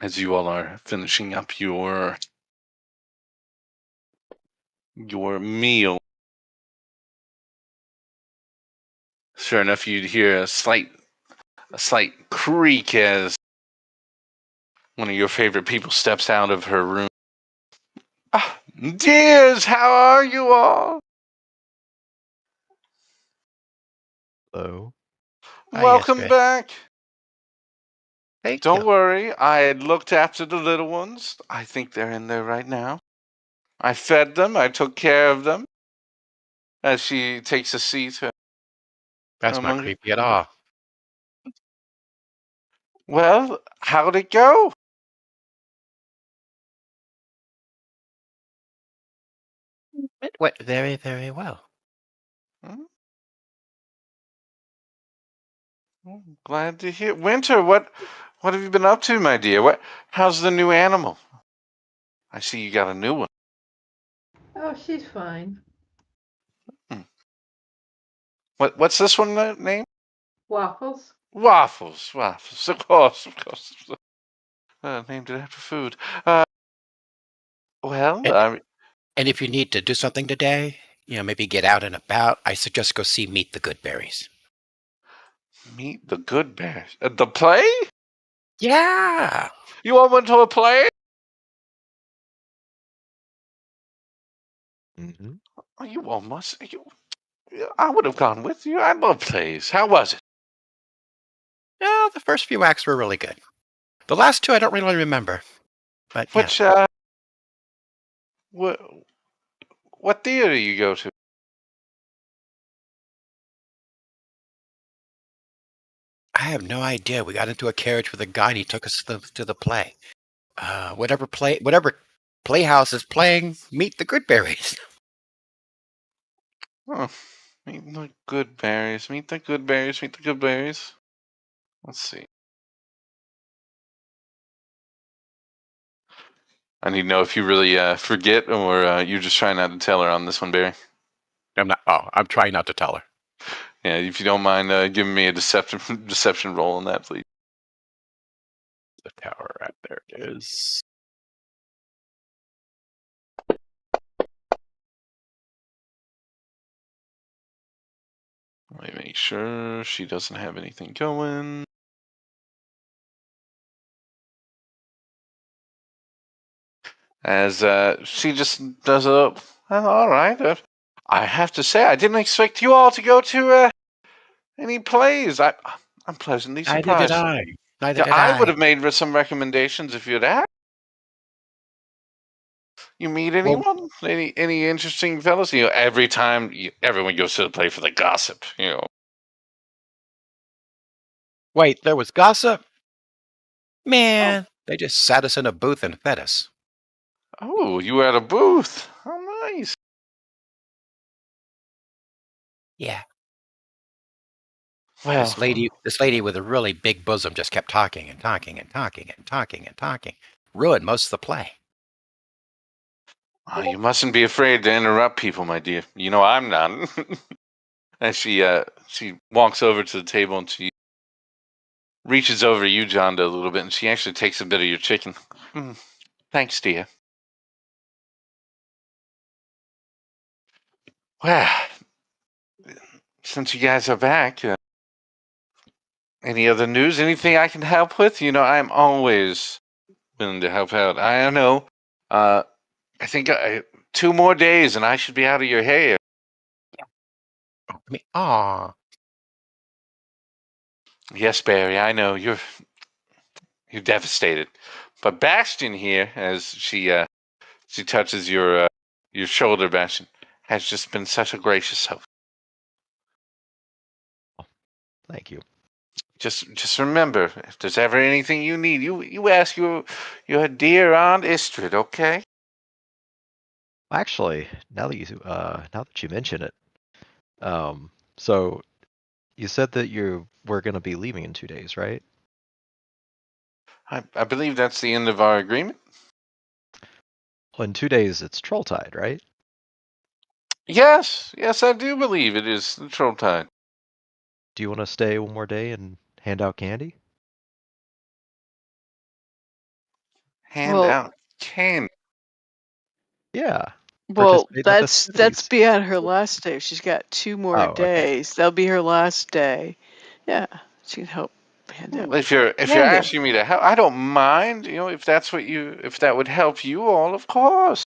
As you all are finishing up your meal, sure enough, you'd hear a slight creak as one of your favorite people steps out of her room. Ah, dears, how are you all? Oh. Welcome back. Thank Don't you. worry, I had looked after the little ones. I think they're in there right now. I fed them, I took care of them. As she takes a seat. That's not creepy at all. Well, how'd it go? It went very, very well. Glad to hear. Winter, what have you been up to, my dear? How's the new animal? I see you got a new one. Oh, she's fine. What's this one name? Waffles. Waffles. Of course. Named it after food. And if you need to do something today, maybe get out and about, I suggest go see Meet the Goodberries. Meet the Goodberries. The play? Yeah. You all went to a play? Mm-hmm. Oh, you all must. I would have gone with you. I love plays. How was it? Yeah, the first few acts were really good. The last two I don't really remember. But Which, what theater you go to? I have no idea. We got into a carriage with a guy and he took us to the play. Whatever playhouse is playing, Meet the Goodberries. Oh, Meet the Goodberries. Meet the Goodberries. Meet the Goodberries. Let's see. I need to know if you really forget or you're just trying not to tell her on this one, Barry. I'm not. Oh, I'm trying not to tell her. Yeah, if you don't mind giving me a deception roll on that, please. The tower, right there it is. Let me make sure she doesn't have anything going. As she just does it up. Well, all right. I have to say, I didn't expect you all to go to any plays. I'm pleasantly surprised. Neither did I I. would have made some recommendations if you'd asked. You meet Well- anyone? Any interesting fellows? Every time everyone goes to the play for the gossip. Wait, there was gossip? Man, they just sat us in a booth and fed us. Oh, you were at a booth. Oh, nice. Yeah. Well, This lady with a really big bosom just kept talking and talking and talking and talking and talking. Ruined most of the play. you mustn't be afraid to interrupt people, my dear. I'm not. And she walks over to the table and she reaches over you, John, a little bit, and she actually takes a bit of your chicken. Thanks, dear. Well, since you guys are back, any other news? Anything I can help with? I'm always willing to help out. I don't know. I think 2 more days and I should be out of your hair. Aw. Yes, Barry, I know you're devastated, but Bastion here, as she touches your shoulder, Bastion, has just been such a gracious host. Thank you. Just remember, if there's ever anything you need, you ask your dear Aunt Istrid, okay? Actually, now that you mention it, so you said that you were going to be leaving in 2 days, right? I believe that's the end of our agreement. Well, in 2 days it's Trolltide, right? Yes, I do believe it is the Troll Tide. Do you want to stay one more day and hand out candy? Hand Well- out candy. Yeah. Well, Participate in the that's festivities. beyond her last day. She's got 2 more Oh, okay. days. That'll be her last day. Yeah, she can help hand out. Well, if you're candy. asking me to help, I don't mind. If that would help you all, of course.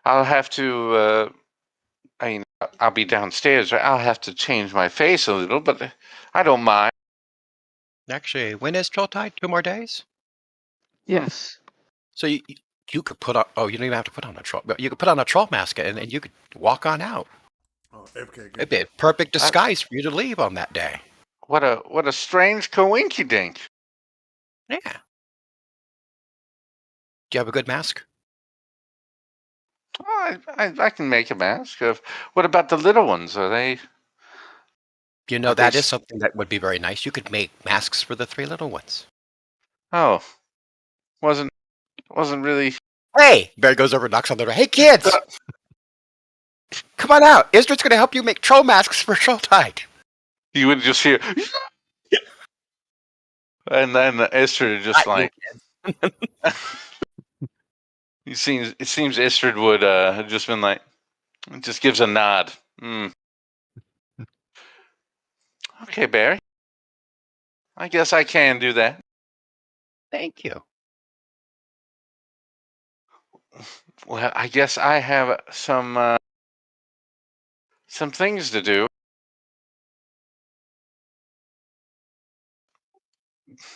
I'll have to. I'll be downstairs. Right? I'll have to change my face a little, but I don't mind. Actually, when is Trolltide? 2 more days? Yes. So you could put on. Oh, you don't even have to put on a troll. You could put on a troll mask and you could walk on out. Oh, okay, It'd be a perfect disguise for you to leave on that day. What a strange coinkydink. Yeah. Do you have a good mask? Oh, I can make a mask. What about the little ones? Are they? You know, Are they that is s- something that would be very nice. You could make masks for the 3 little ones. Oh, wasn't really. Hey! Bear goes over and knocks on the door. Hey, kids! Come on out. Istrid's going to help you make troll masks for Trolltide. You would just hear, and then Istrid just Not you, like. It seems Istrid would have just been like, just gives a nod. Okay, Barry. I guess I can do that. Thank you. Well, I guess I have some things to do.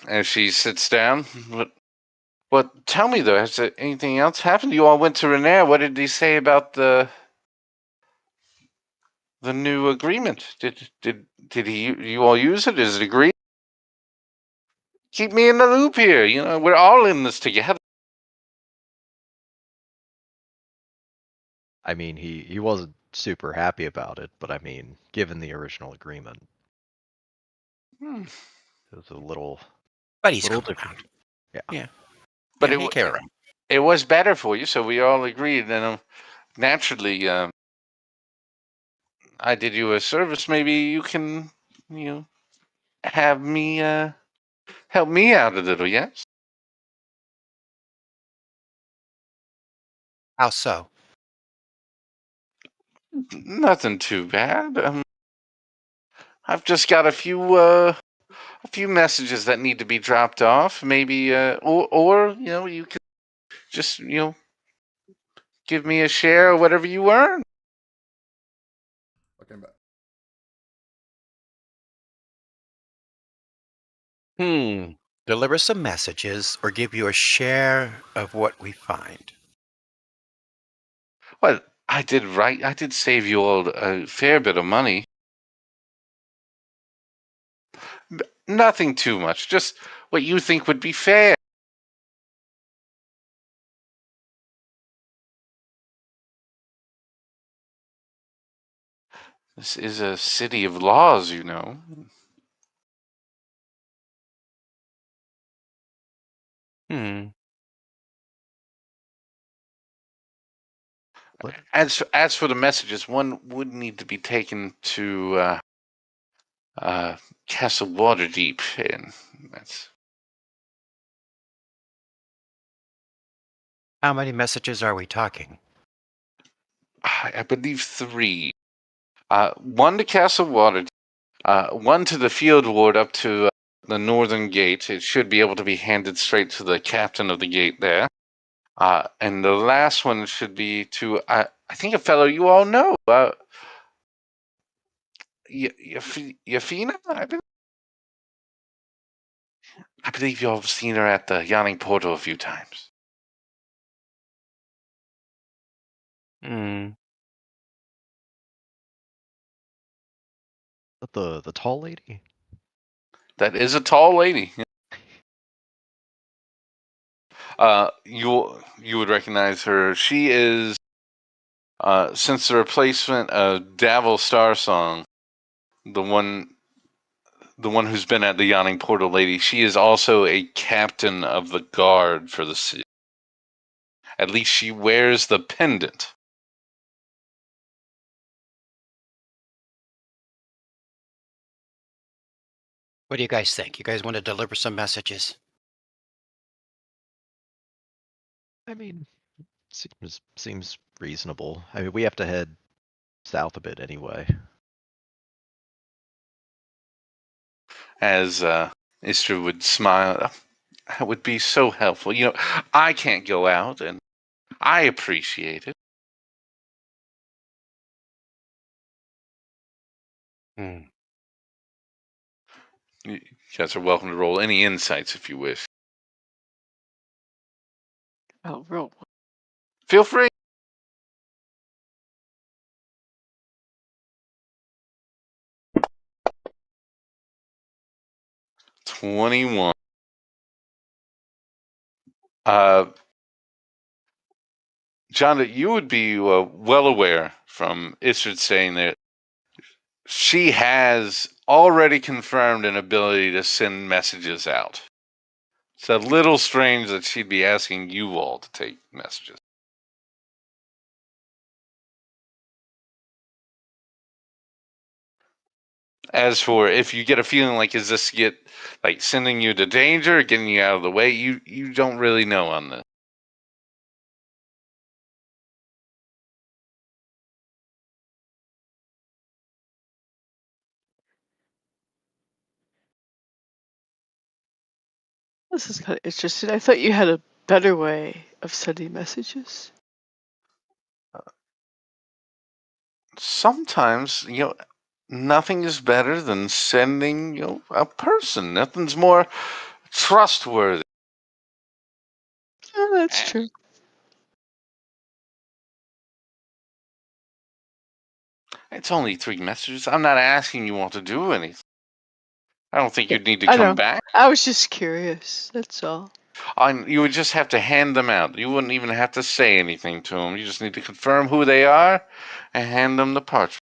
As she sits down, what? Tell me though, has anything else happened? You all went to Renair. What did he say about the new agreement? Did you all use it? Is it agreed? Keep me in the loop here. We're all in this together. I mean, he wasn't super happy about it, but I mean, given the original agreement, Hmm. it was a little But he's little come different. around. Yeah. But Yeah, he came around. it was better for you, so we all agreed. And naturally, I did you a service. Maybe you can, have me help me out a little. Yes. How so? Nothing too bad. I've just got a few messages that need to be dropped off. Maybe or you could just give me a share of whatever you earn. Okay, but Deliver some messages or give you a share of what we find. Well, I did save you all a fair bit of money. Nothing too much, just what you think would be fair. This is a city of laws, you know. As for the messages, one would need to be taken to Castle Waterdeep, and that's. How many messages are we talking? I believe 3. One to Castle Waterdeep, one to the field ward up to the northern gate. It should be able to be handed straight to the captain of the gate there. And the last one should be to, I think, a fellow you all know. Yafina? I believe you all have seen her at the Yawning Portal a few times. But the tall lady? That is a tall lady. You would recognize her. She is, since the replacement of Davil Starsong, the one who's been at the Yawning Portal lady, she is also a captain of the guard for the city. At least she wears the pendant. What do you guys think? You guys want to deliver some messages? I mean, seems reasonable. I mean, we have to head south a bit anyway. As Istra would smile, that would be so helpful. You know, I can't go out, and I appreciate it. You guys are welcome to roll any insights if you wish. Oh, roll. Feel free. $21. John, you would be well aware from Istrid saying that she has already confirmed an ability to send messages out. It's a little strange that she'd be asking you all to take messages. As for if you get a feeling like, is this like sending you to danger, getting you out of the way, you don't really know on this. This is kind of interesting. I thought you had a better way of sending messages. Sometimes, nothing is better than sending, a person. Nothing's more trustworthy. Yeah, that's true. It's only 3 messages. I'm not asking you all to do anything. I don't think Yeah, you'd need to I come know. back. I was just curious. That's all. You would just have to hand them out. You wouldn't even have to say anything to them. You just need to confirm who they are and hand them the parchment.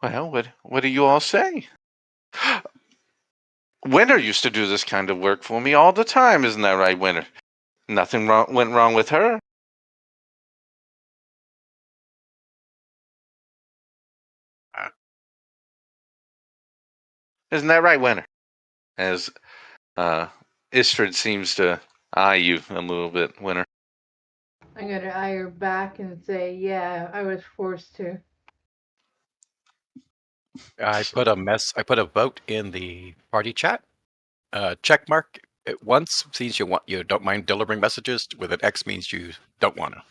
Well, what do you all say? Winter used to do this kind of work for me all the time, isn't that right, Winter? Nothing went wrong with her. Isn't that right, Winter? As Istrid seems to eye you a little bit, Winter. I'm going to eye her back and say, yeah, I was forced to. I put a vote in the party chat. Check mark it once means you don't mind delivering messages. With an X means you don't want to.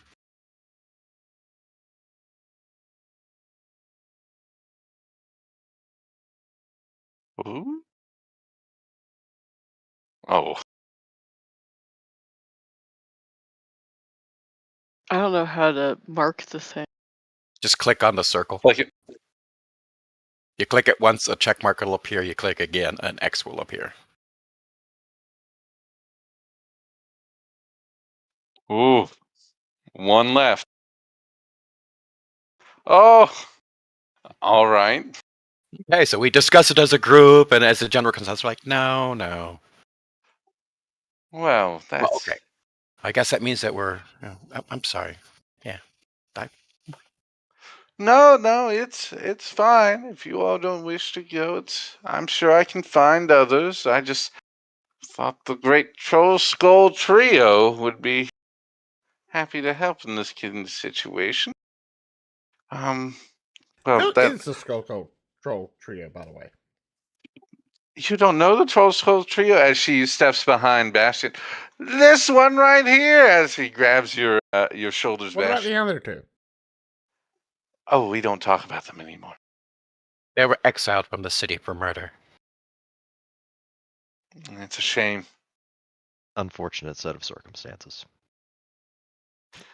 Ooh. Oh. I don't know how to mark the thing. Just click on the circle. Like it. You click it once, a check mark will appear. You click again, an X will appear. Ooh. One left. Oh. All right. Okay, so we discuss it as a group, and as a general consensus, we're like, no. Well, that's Well, okay. I guess that means that we're. I'm sorry. Yeah. No, it's fine. If you all don't wish to go, I'm sure I can find others. I just thought the great Troll Skull Trio would be happy to help in this kid's situation. Well, Who that is the Troll Trio, by the way? you don't know the Troll Skull Trio? As she steps behind Bastion, this one right here, as he grabs your shoulders, What about Bastion. the other two? Oh, we don't talk about them anymore. They were exiled from the city for murder. It's a shame. Unfortunate set of circumstances.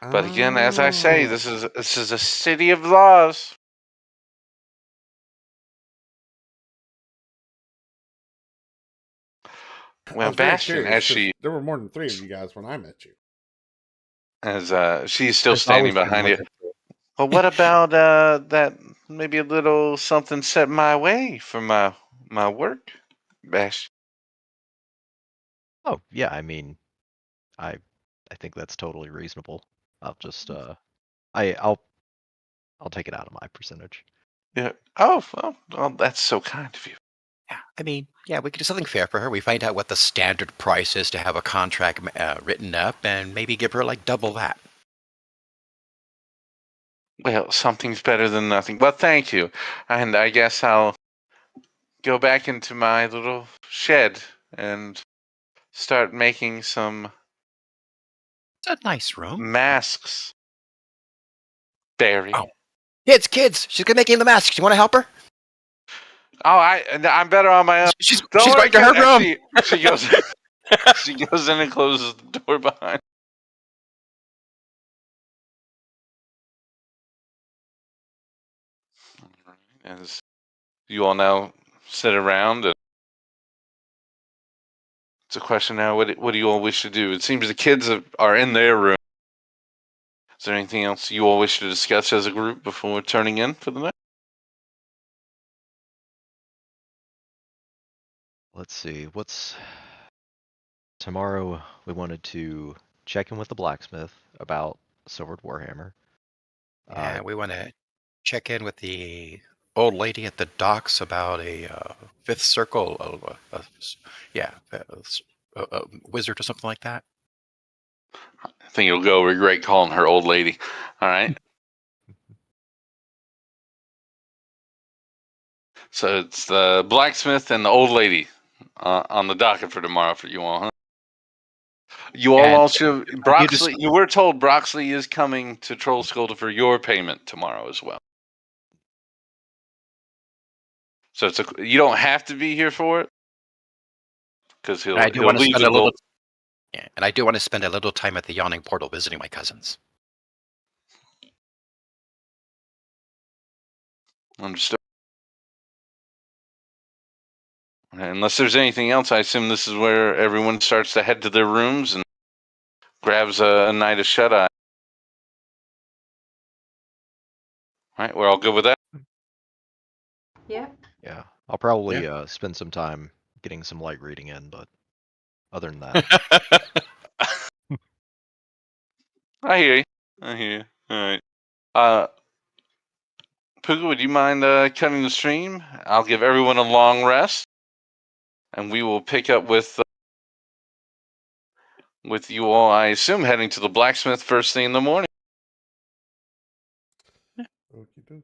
But again, as I say, Oh. this is a city of laws. I Well, was very Bastion, curious, 'cause there were more than 3 of you guys when I met you. as she's still There's standing always been behind you. more than Well, what about that? Maybe a little something set my way for my work, Bash. Oh, yeah, I mean, I think that's totally reasonable. I'll just I'll take it out of my percentage. Yeah. Oh, well, that's so kind of you. Yeah, I mean, yeah, we could do something fair for her. We find out what the standard price is to have a contract written up, and maybe give her like double that. Well, something's better than nothing. Well, thank you, and I guess I'll go back into my little shed and start making some It's a nice room. masks. Barry. Oh. Kids! She's gonna making the masks. You want to help her? Oh, I'm better on my own. She's Don't worry, going to her kid. room. She goes. She goes in and closes the door behind. As you all now sit around, and it's a question now. What do you all wish to do? It seems the kids are in their room. Is there anything else you all wish to discuss as a group before turning in for the night? Let's see, what's tomorrow? We wanted to check in with the blacksmith about Silvered Warhammer. Yeah, we want to check in with the old lady at the docks about a fifth circle, a wizard or something like that. I think you'll go regret calling her old lady. All right. So it's the blacksmith and the old lady on the docket for tomorrow for you all, huh? You all And also you just You were told Broxley is coming to Troll Skull for your payment tomorrow as well. So you don't have to be here for it because he'll I do want to leave spend the a little. gold. Yeah, and I do want to spend a little time at the Yawning Portal visiting my cousins. Understood. Unless there's anything else, I assume this is where everyone starts to head to their rooms and grabs a night of shut-eye. All right, we're all good with that? Yeah. Yeah, I'll probably spend some time getting some light reading in, but other than that, I hear you. All right. Pookha, would you mind cutting the stream? I'll give everyone a long rest, and we will pick up with you all, I assume, heading to the blacksmith first thing in the morning. Okie dokie.